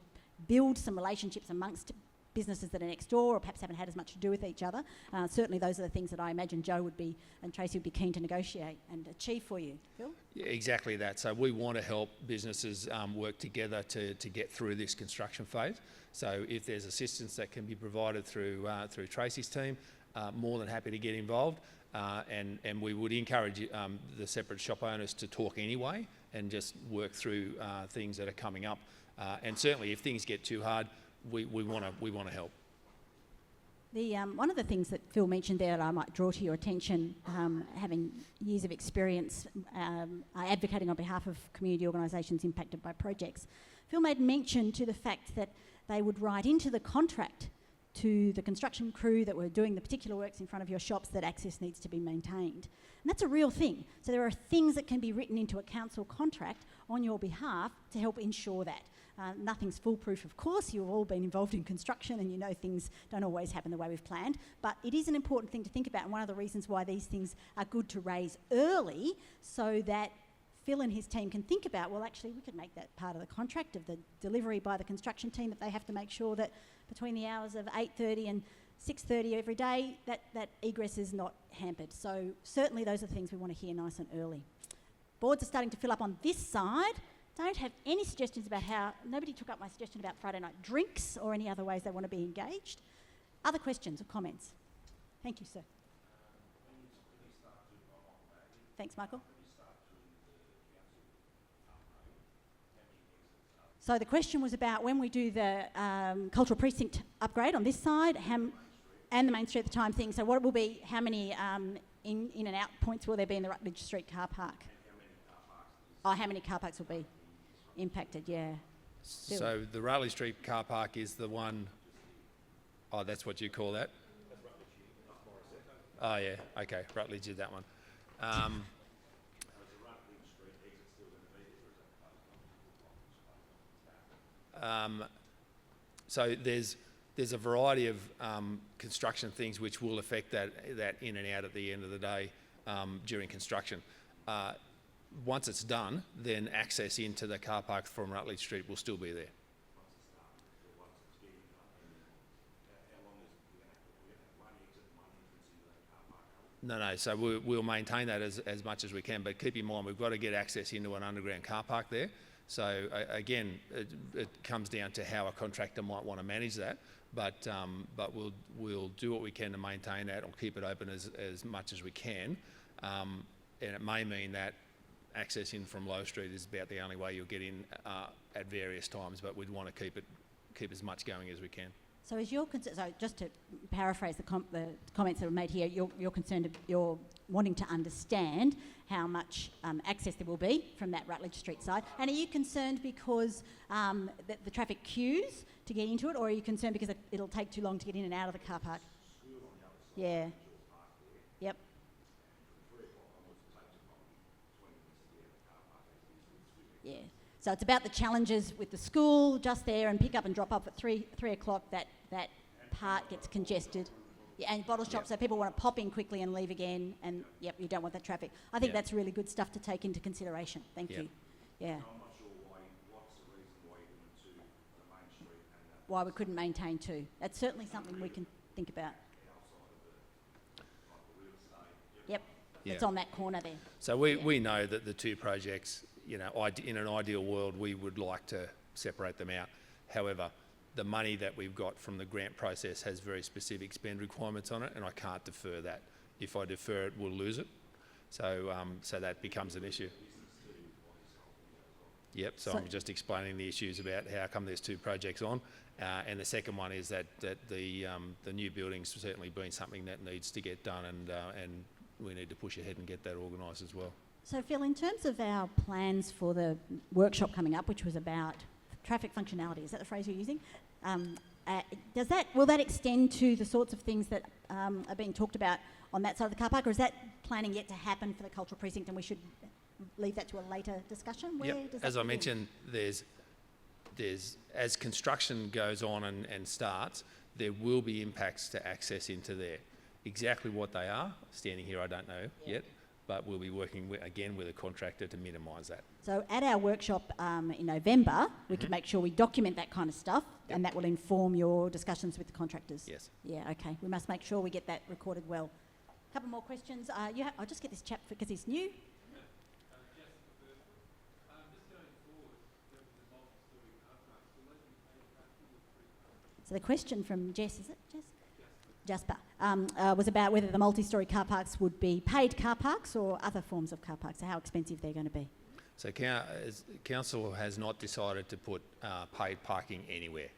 build some relationships amongst businesses that are next door or perhaps haven't had as much to do with each other. Certainly those are the things that I imagine Joe would be and Tracy would be keen to negotiate and achieve for you. Phil? Yeah, exactly that. So we want to help businesses work together to get through this construction phase. So if there's assistance that can be provided through Tracy's team, more than happy to get involved. And we would encourage the separate shop owners to talk anyway and just work through things that are coming up. And certainly if things get too hard, we want to help. One of the things that Phil mentioned there that I might draw to your attention, having years of experience advocating on behalf of community organisations impacted by projects, Phil made mention to the fact that they would write into the contract to the construction crew that were doing the particular works in front of your shops that access needs to be maintained. And that's a real thing. So there are things that can be written into a council contract on your behalf to help ensure that. Nothing's foolproof, of course. You've all been involved in construction and you know things don't always happen the way we've planned, but it is an important thing to think about, and one of the reasons why these things are good to raise early so that Phil and his team can think about, well, actually, we could make that part of the contract of the delivery by the construction team, that they have to make sure that between the hours of 8:30 and 6:30 every day, that egress is not hampered. So certainly those are the things we want to hear nice and early. Boards are starting to fill up on this side. Don't have any suggestions about nobody took up my suggestion about Friday night drinks or any other ways they want to be engaged. Other questions or comments? Thank you, sir. Thanks, Michael. So the question was about when we do the cultural precinct upgrade on this side and the Main Street at the time thing. So what will be, how many in and out points will there be in the Rutledge Street car park? How many car parks will be impacted, yeah. So the Rutledge Street car park is the one, that's what you call that? Oh yeah, okay, Rutledge is that one. So there's a variety of construction things which will affect that in and out at the end of the day during construction. Once it's done, then access into the car park from Rutledge Street will still be there. No, so we'll maintain that as much as we can, but keep in mind we've got to get access into an underground car park there. So again, it comes down to how a contractor might want to manage that, but we'll do what we can to maintain that or keep it open as much as we can, and it may mean that access in from Low Street is about the only way you'll get in at various times, but we'd want to keep as much going as we can. So as you're concerned, so just to paraphrase the comments that were made here, you're concerned, you're wanting to understand how much access there will be from that Rutledge Street side. And are you concerned because the traffic queues to get into it, or are you concerned because it'll take too long to get in and out of the car park? Yeah. Yep. Yeah. So it's about the challenges with the school just there and pick up and drop off at 3 o'clock. That part gets congested. Yeah, and bottle shops, so people want to pop in quickly and leave again, and you don't want that traffic. I think that's really good stuff to take into consideration. Thank you. Yeah. I'm not sure what's the reason why you went to the Main Street and why we couldn't maintain two. That's certainly something we can think about. Yep. It's on that corner there. So we know that the two projects, in an ideal world, we would like to separate them out. However, the money that we've got from the grant process has very specific spend requirements on it, and I can't defer that. If I defer it, we'll lose it. So that becomes an issue. Yep, so I'm just explaining the issues about how come there's two projects on. And the second one is that the new building's certainly been something that needs to get done, and we need to push ahead and get that organised as well. So Phil, in terms of our plans for the workshop coming up, which was about traffic functionality, is that the phrase you're using? Will that extend to the sorts of things that are being talked about on that side of the car park, or is that planning yet to happen for the cultural precinct and we should leave that to a later discussion? Where Yep. does that As I fit in? mentioned, there's as construction goes on and starts, there will be impacts to access into there. Exactly what they are, standing here, I don't know yet, but we'll be working again with a contractor to minimise that. So at our workshop in November, we could make sure we document that kind of stuff, and that will inform your discussions with the contractors. Yes. Yeah, okay. We must make sure we get that recorded well. A couple more questions. I'll just get this chap because he's new. So the question from Jess, is it Jess? Jasper, was about whether the multi-storey car parks would be paid car parks or other forms of car parks, so how expensive they're going to be. So council has not decided to put paid parking anywhere.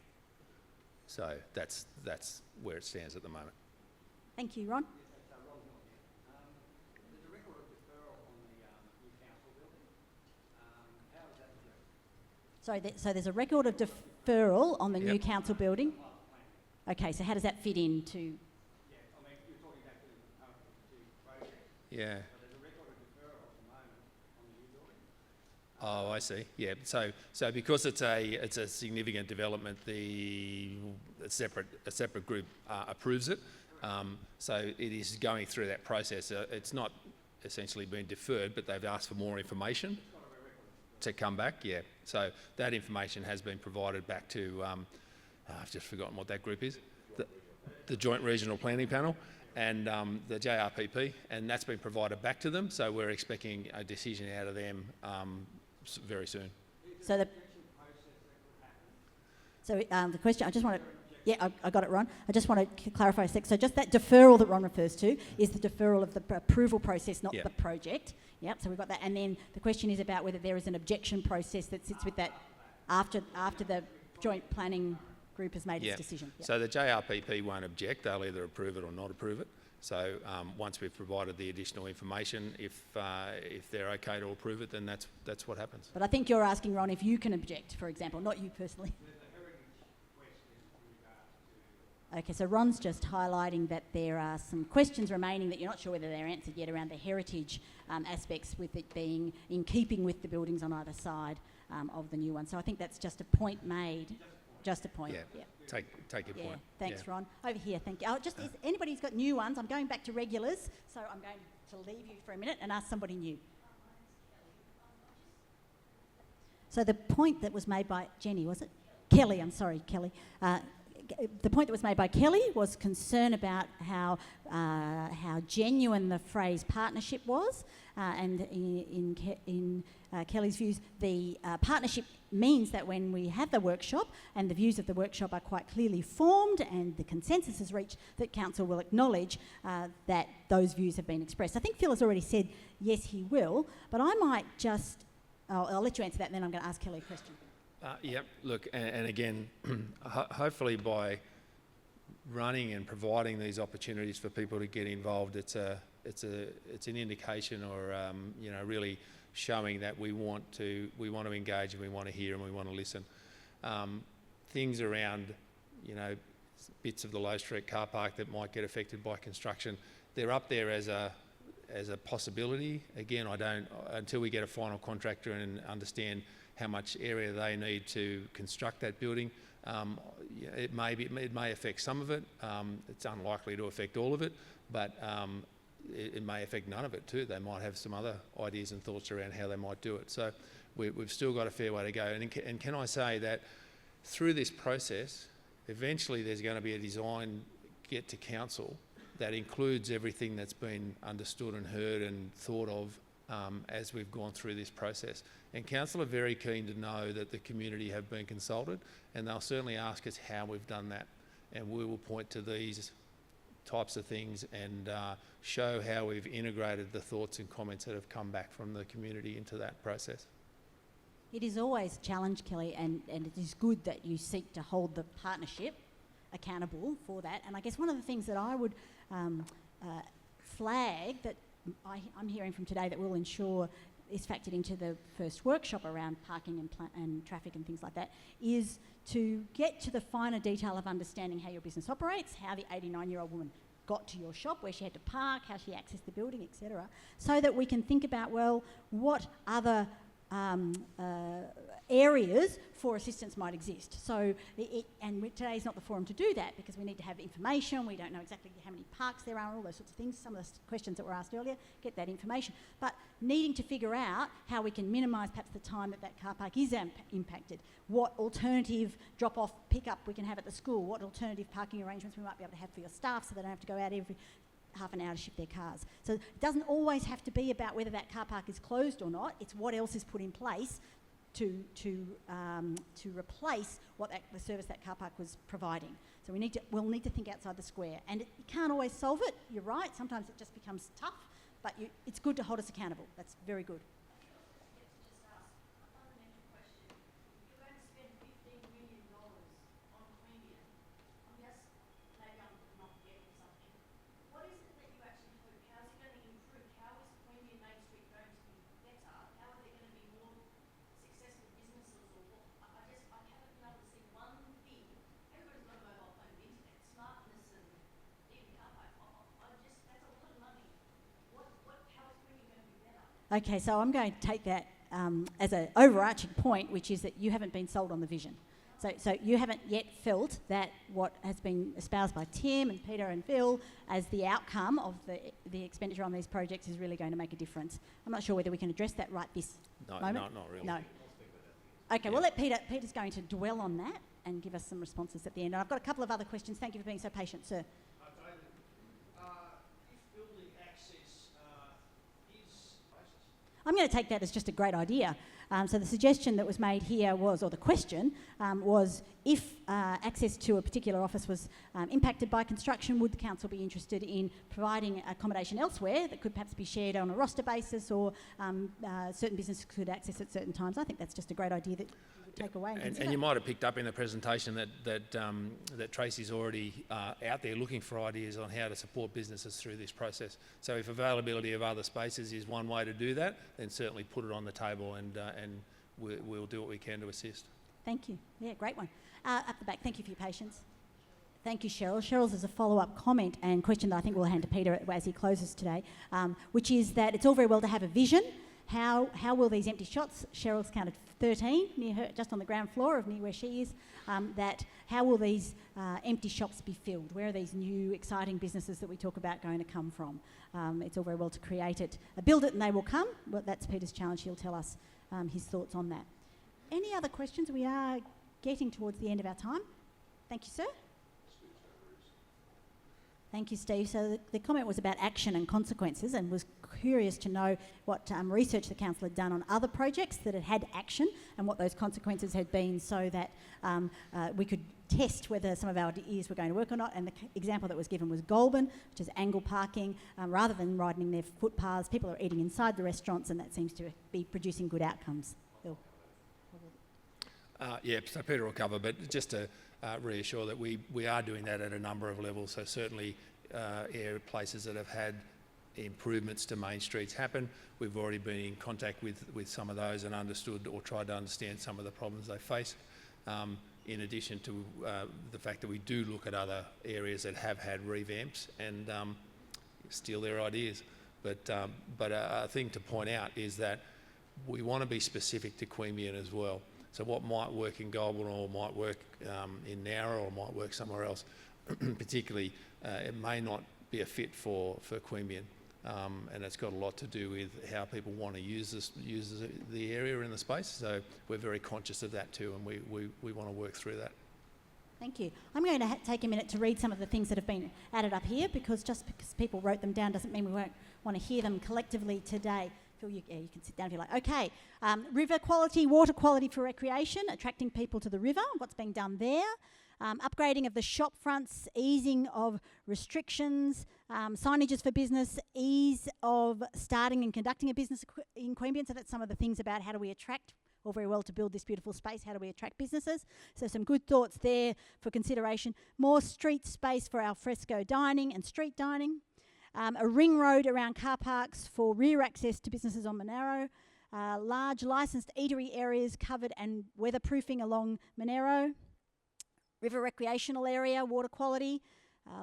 So that's where it stands at the moment. Thank you, Ron. There's a record of deferral on the new council building. How is that addressed? Sorry, so there's a record of deferral on the new Yep. council building. Okay, so how does that fit into? Yeah, I mean, you're talking back to the component of the project. Yeah. But there's a record of deferral at the moment on the new building. Oh, I see. Yeah. So because it's a significant development, a separate group approves it. So it is going through that process. It's not essentially been deferred, but they've asked for more information to come back. Yeah. So that information has been provided back to. I've just forgotten what that group is. The Joint Regional Planning Panel and the JRPP, and that's been provided back to them. So we're expecting a decision out of them very soon. So the question, I just want to, yeah, I got it, Ron. I just want to clarify a sec. So just that deferral that Ron refers to is the deferral of the approval process, not the project. Yep, so we've got that. And then the question is about whether there is an objection process that sits with that after the joint planning group has made its decision. Yep. So the JRPP won't object. They'll either approve it or not approve it. So once we've provided the additional information, if they're okay to approve it, then that's what happens. But I think you're asking, Ron, if you can object, for example, not you personally. Okay, so Ron's just highlighting that there are some questions remaining that you're not sure whether they're answered yet around the heritage aspects, with it being in keeping with the buildings on either side of the new one. So I think that's just a point made. Just a point. Yeah. Take your point. Thanks, Ron. Over here, thank you. Is anybody who's got new ones? I'm going back to regulars, so I'm going to leave you for a minute and ask somebody new. So the point that was made by Jenny, was it? Kelly, I'm sorry, Kelly. The point that was made by Kelly was concern about how genuine the phrase partnership was, and in Kelly's views, the partnership means that when we have the workshop and the views of the workshop are quite clearly formed and the consensus is reached, that council will acknowledge that those views have been expressed. I think Phil has already said yes, he will, but I might just, I'll let you answer that and then I'm going to ask Kelly a question. Yep. Look, and again, hopefully by running and providing these opportunities for people to get involved, it's an indication, or really showing that we want to engage and we want to hear and we want to listen. Things around, bits of the Low Street car park that might get affected by construction, they're up there as a possibility. Again, until we get a final contractor and understand how much area they need to construct that building. It may affect some of it. It's unlikely to affect all of it, but it may affect none of it too. They might have some other ideas and thoughts around how they might do it. So we've still got a fair way to go. And can I say that through this process, eventually there's going to be a design get to council that includes everything that's been understood and heard and thought of as we've gone through this process. And council are very keen to know that the community have been consulted, and they'll certainly ask us how we've done that. And we will point to these types of things and show how we've integrated the thoughts and comments that have come back from the community into that process. It is always a challenge, Kelly, and it is good that you seek to hold the partnership accountable for that. And I guess one of the things that I would flag that I'm hearing from today that will ensure is factored into the first workshop around parking and traffic and things like that is to get to the finer detail of understanding how your business operates, how the 89-year-old woman got to your shop, where she had to park, how she accessed the building, etc., so that we can think about, well, what other areas for assistance might exist. So, today's not the forum to do that, because we need to have information. We don't know exactly how many parks there are and all those sorts of things. Some of the questions that were asked earlier, get that information. But needing to figure out how we can minimise perhaps the time that car park is impacted, what alternative drop-off pickup we can have at the school, what alternative parking arrangements we might be able to have for your staff so they don't have to go out every half an hour to ship their cars. So it doesn't always have to be about whether that car park is closed or not. It's what else is put in place to replace the service that car park was providing. So we'll need to think outside the square. And you can't always solve it. You're right. Sometimes it just becomes tough. But it's good to hold us accountable. That's very good. Okay, so I'm going to take that as an overarching point, which is that you haven't been sold on the vision. So you haven't yet felt that what has been espoused by Tim and Peter and Phil as the outcome of the expenditure on these projects is really going to make a difference. I'm not sure whether we can address that right this moment. No, not really. No. Okay, we'll let Peter's going to dwell on that and give us some responses at the end. And I've got a couple of other questions. Thank you for being so patient, sir. I'm going to take that as just a great idea. So the suggestion that was made here was, or the question was, if access to a particular office was impacted by construction, would the council be interested in providing accommodation elsewhere that could perhaps be shared on a roster basis, or certain businesses could access at certain times? I think that's just a great idea that you would take away. And you might have picked up in the presentation that Tracy's already out there looking for ideas on how to support businesses through this process. So if availability of other spaces is one way to do that, then certainly put it on the table, and we'll do what we can to assist. Thank you. Yeah, great one. Up the back, thank you for your patience. Thank you, Cheryl. Cheryl's is a follow-up comment and question that I think we'll hand to Peter as he closes today, which is that it's all very well to have a vision. How will these empty shots, Cheryl's counted 13 near her, just on the ground floor of near where she is, how will these empty shops be filled? Where are these new exciting businesses that we talk about going to come from? It's all very well to create it, build it and they will come, but that's Peter's challenge. He'll tell us his thoughts on that. Any other questions? We are getting towards the end of our time. Thank you, sir. Thank you, Steve. So the comment was about action and consequences, and was curious to know what research the council had done on other projects that had had action and what those consequences had been, so that we could test whether some of our ideas were going to work or not. And the example that was given was Goulburn, which is angle parking. Rather than widening their footpaths, people are eating inside the restaurants, and that seems to be producing good outcomes. Phil. Yeah, so Peter will cover, but just to reassure that we are doing that at a number of levels. So certainly places that have had improvements to main streets happen. We've already been in contact with some of those and understood or tried to understand some of the problems they face. In addition to the fact that we do look at other areas that have had revamps and steal their ideas. But a thing to point out is that we want to be specific to Queanbeyan as well. So what might work in Goulburn or might work in Nowra or might work somewhere else, particularly it may not be a fit for Queanbeyan. And it's got a lot to do with how people want to use the area and the space. So we're very conscious of that too, and we want to work through that. Thank you. I'm going to take a minute to read some of the things that have been added up here, because just because people wrote them down doesn't mean we won't want to hear them collectively today. Phil, you can sit down if you like. Okay, river quality, water quality for recreation, attracting people to the river, what's being done there. Upgrading of the shop fronts, easing of restrictions, signages for business, ease of starting and conducting a business in Queanbeyan. So that's some of the things about how do we attract, all very well to build this beautiful space, how do we attract businesses? So some good thoughts there for consideration. More street space for al fresco dining and street dining. A ring road around car parks for rear access to businesses on Monaro. Large licensed eatery areas covered and weatherproofing along Monaro. River recreational area, water quality.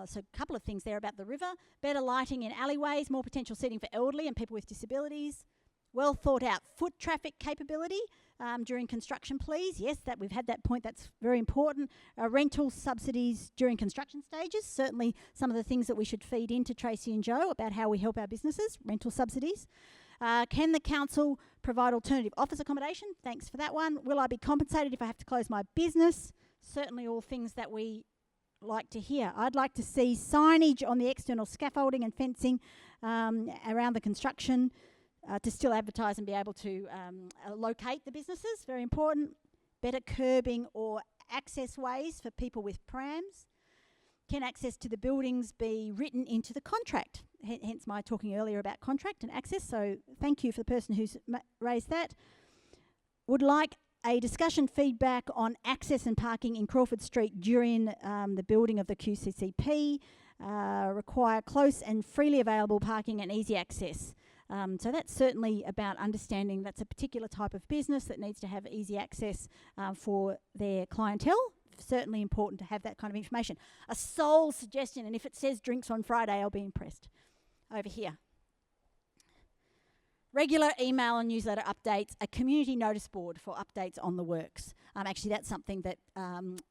So a couple of things there about the river. Better lighting in alleyways, more potential seating for elderly and people with disabilities. Well thought out foot traffic capability during construction, please. Yes, that we've had that point, that's very important. Rental subsidies during construction stages, certainly some of the things that we should feed into Tracy and Joe about how we help our businesses, rental subsidies. Can the council provide alternative office accommodation? Thanks for that one. Will I be compensated if I have to close my business? Certainly all things that we like to hear. I'd like to see signage on the external scaffolding and fencing around the construction to still advertise and be able to locate the businesses, very important. Better curbing or access ways for people with prams. Can access to the buildings be written into the contract? Hence my talking earlier about contract and access, so thank you for the person who's raised that. Would like a discussion feedback on access and parking in Crawford Street during the building of the QCCP. Require close and freely available parking and easy access. So that's certainly about understanding that's a particular type of business that needs to have easy access for their clientele. Certainly important to have that kind of information. A sole suggestion, and if it says drinks on Friday, I'll be impressed. Over here. Regular email and newsletter updates, a community notice board for updates on the works. Actually, that's something that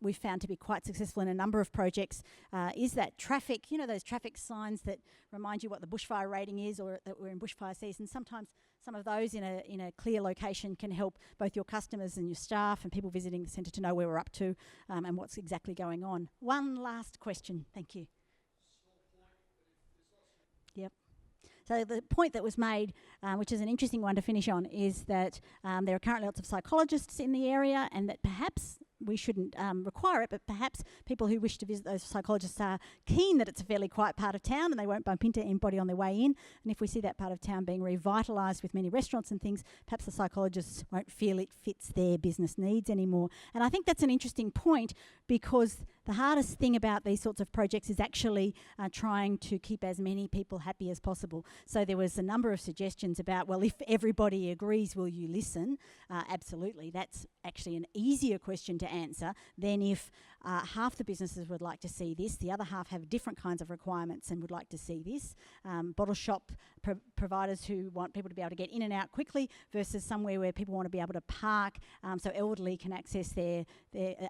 we've found to be quite successful in a number of projects, is that traffic, you know, those traffic signs that remind you what the bushfire rating is or that we're in bushfire season. Sometimes some of those in a clear location can help both your customers and your staff and people visiting the centre to know where we're up to and what's exactly going on. One last question, thank you. Yep. So the point that was made, which is an interesting one to finish on, is that there are currently lots of psychologists in the area and that perhaps we shouldn't require it, but perhaps people who wish to visit those psychologists are keen that it's a fairly quiet part of town and they won't bump into anybody on their way in. And if we see that part of town being revitalised with many restaurants and things, perhaps the psychologists won't feel it fits their business needs anymore. And I think that's an interesting point because the hardest thing about these sorts of projects is actually trying to keep as many people happy as possible. So there was a number of suggestions about, well, if everybody agrees, will you listen? Absolutely. That's actually an easier question to answer than if half the businesses would like to see this, the other half have different kinds of requirements and would like to see this. Bottle shop providers who want people to be able to get in and out quickly versus somewhere where people want to be able to park so elderly can access their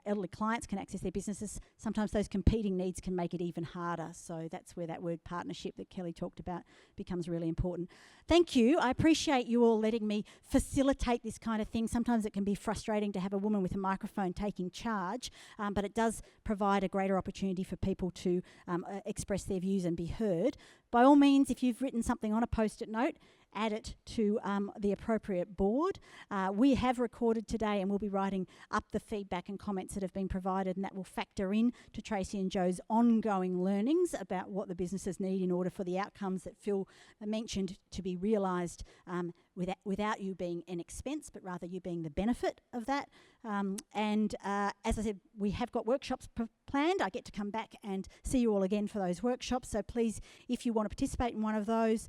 elderly clients can access their businesses. Sometimes those competing needs can make it even harder. So that's where that word partnership that Kelly talked about becomes really important. Thank you. I appreciate you all letting me facilitate this kind of thing. Sometimes it can be frustrating to have a woman with a microphone taking charge, but it does provide a greater opportunity for people to express their views and be heard. By all means, if you've written something on a post-it note, add it to the appropriate board. We have recorded today and we'll be writing up the feedback and comments that have been provided, and that will factor in to Tracy and Joe's ongoing learnings about what the businesses need in order for the outcomes that Phil mentioned to be realised without you being an expense, but rather you being the benefit of that. As I said, we have got workshops planned. I get to come back and see you all again for those workshops. So please, if you want to participate in one of those,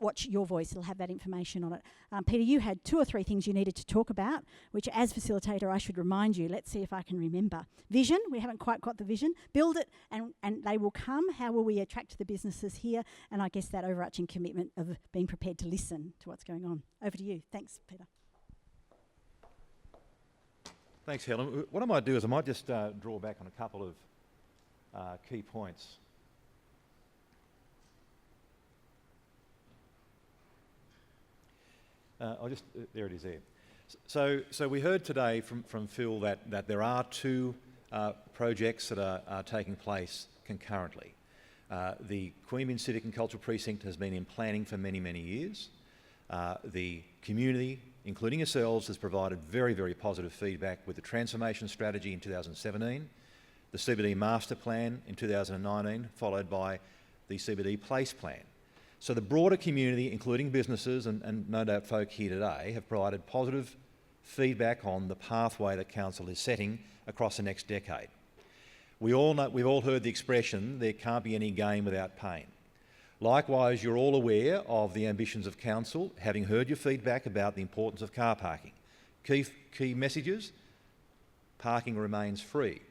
watch Your Voice. It'll have that information on it. Peter, you had 2 or 3 things you needed to talk about, which as facilitator I should remind you. Let's see if I can remember. Vision, we haven't quite got the vision. Build it and they will come. How will we attract the businesses here? And I guess that overarching commitment of being prepared to listen to what's going on. Over to you. Thanks, Peter. Thanks, Helen. What I might do is I might just draw back on a couple of key points. There it is there. So we heard today from Phil that there are 2 projects that are taking place concurrently. The Queanbeyan Civic and Cultural Precinct has been in planning for many, many years. The community, including yourselves, has provided very, very positive feedback with the transformation strategy in 2017, the CBD master plan in 2019, followed by the CBD place plan. So the broader community, including businesses and no doubt folk here today, have provided positive feedback on the pathway that Council is setting across the next decade. We've all heard the expression, there can't be any gain without pain. Likewise, you're all aware of the ambitions of Council, having heard your feedback about the importance of car parking. Key messages: parking remains free.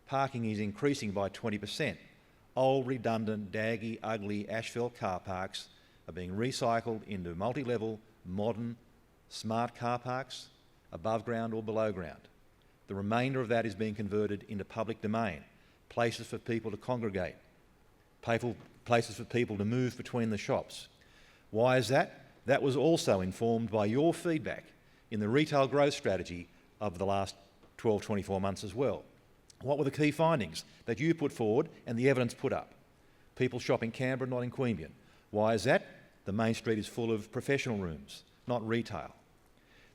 Parking is increasing by 20%. old, redundant, daggy, ugly asphalt car parks are being recycled into multi-level, modern, smart car parks, above ground or below ground. The remainder of that is being converted into public domain, places for people to congregate, places for people to move between the shops. Why is that? That was also informed by your feedback in the retail growth strategy of the last 12, 24 months as well. What were the key findings that you put forward and the evidence put up? People shop in Canberra, not in Queanbeyan. Why is that? The main street is full of professional rooms, not retail.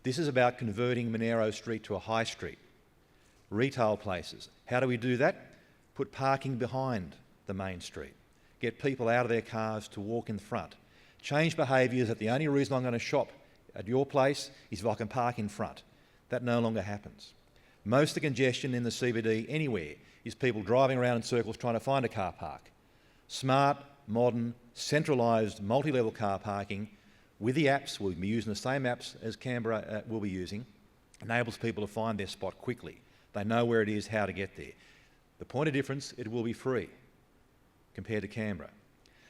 This is about converting Monaro Street to a high street. Retail places. How do we do that? Put parking behind the main street. Get people out of their cars to walk in front. Change behaviours that the only reason I'm going to shop at your place is if I can park in front. That no longer happens. Most of the congestion in the CBD anywhere is people driving around in circles trying to find a car park. Smart, modern, centralised, multi-level car parking with the apps, we'll be using the same apps as Canberra will be using, enables people to find their spot quickly. They know where it is, how to get there. The point of difference, it will be free compared to Canberra.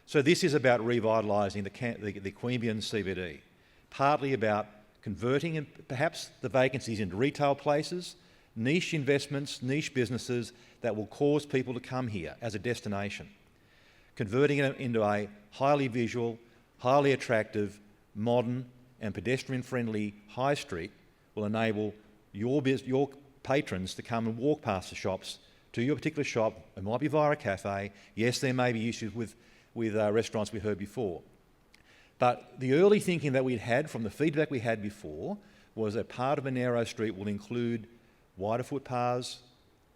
So this is about revitalising the Queanbeyan CBD, partly about converting and perhaps the vacancies into retail places, niche investments, niche businesses that will cause people to come here as a destination. Converting it into a highly visual, highly attractive, modern and pedestrian-friendly high street will enable your patrons to come and walk past the shops to your particular shop. It might be via a cafe. Yes, there may be issues with restaurants we heard before. But the early thinking that we'd had from the feedback we had before was that part of Monaro Street will include wider footpaths,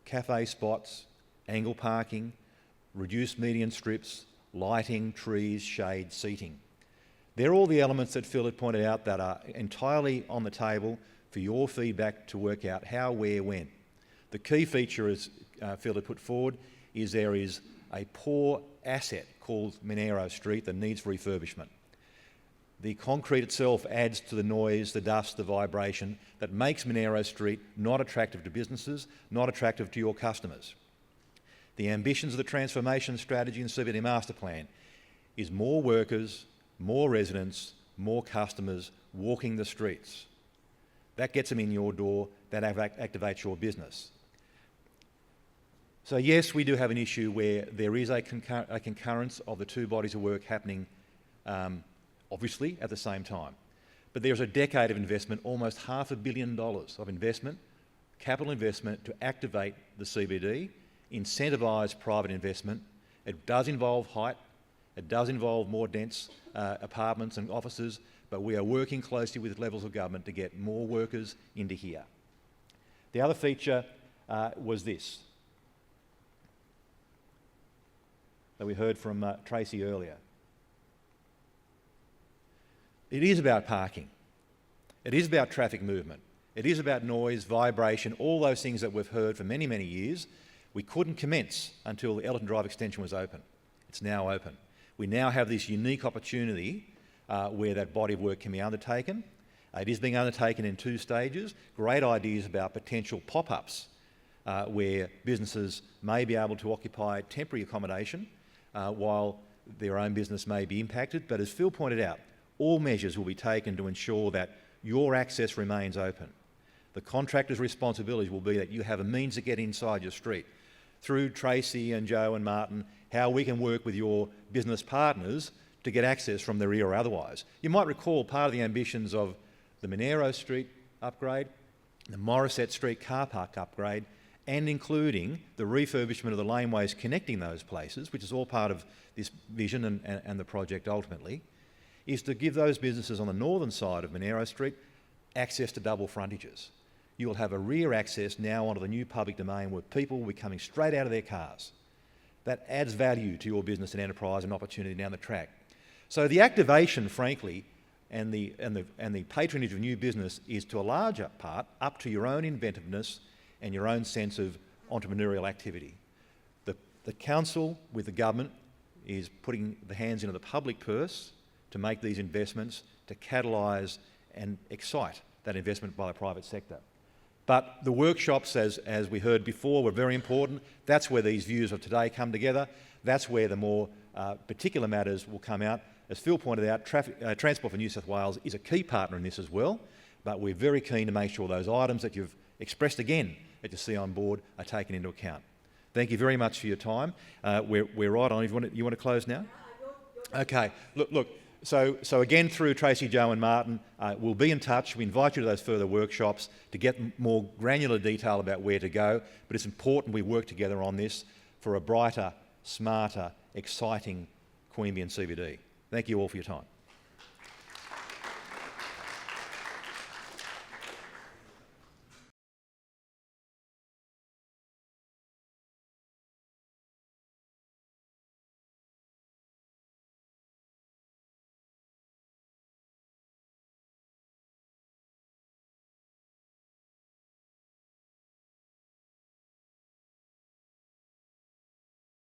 cafe spots, angle parking, reduced median strips, lighting, trees, shade, seating. They're all the elements that Phil had pointed out that are entirely on the table for your feedback to work out how, where, when. The key feature, as Phil had put forward, is there is a poor asset called Monaro Street that needs refurbishment. The concrete itself adds to the noise, the dust, the vibration that makes Monaro Street not attractive to businesses, not attractive to your customers. The ambitions of the transformation strategy and CBD master plan is more workers, more residents, more customers walking the streets. That gets them in your door, that activates your business. So yes, we do have an issue where there is a concurrence of the two bodies of work happening obviously at the same time. But there's a decade of investment, almost $500 million of investment, capital investment to activate the CBD, incentivise private investment. It does involve height, it does involve more dense apartments and offices, but we are working closely with levels of government to get more workers into here. The other feature was this, that we heard from Tracy earlier. It is about parking. It is about traffic movement. It is about noise, vibration, all those things that we've heard for many, many years. We couldn't commence until the Elton Drive extension was open. It's now open. We now have this unique opportunity where that body of work can be undertaken. It is being undertaken in 2 stages. Great ideas about potential pop-ups where businesses may be able to occupy temporary accommodation while their own business may be impacted. But as Phil pointed out, all measures will be taken to ensure that your access remains open. The contractor's responsibility will be that you have a means to get inside your street. Through Tracy and Joe and Martin, how we can work with your business partners to get access from the rear or otherwise. You might recall part of the ambitions of the Monaro Street upgrade, the Morisset Street car park upgrade, and including the refurbishment of the laneways connecting those places, which is all part of this vision and the project ultimately, is to give those businesses on the northern side of Monaro Street access to double frontages. You will have a rear access now onto the new public domain where people will be coming straight out of their cars. That adds value to your business and enterprise and opportunity down the track. So the activation, frankly, and the patronage of new business is to a larger part up to your own inventiveness and your own sense of entrepreneurial activity. The council with the government is putting the hands into the public purse to make these investments, to catalyse and excite that investment by the private sector. But the workshops, as we heard before, were very important. That's where these views of today come together. That's where the more particular matters will come out. As Phil pointed out, Transport for New South Wales is a key partner in this as well, but we're very keen to make sure those items that you've expressed again that you see on board are taken into account. Thank you very much for your time. We're right on. You want to close now? Okay. Look. So again, through Tracy, Joe and Martin, we'll be in touch. We invite you to those further workshops to get more granular detail about where to go, but it's important we work together on this for a brighter, smarter, exciting Queanbeyan CBD. Thank you all for your time.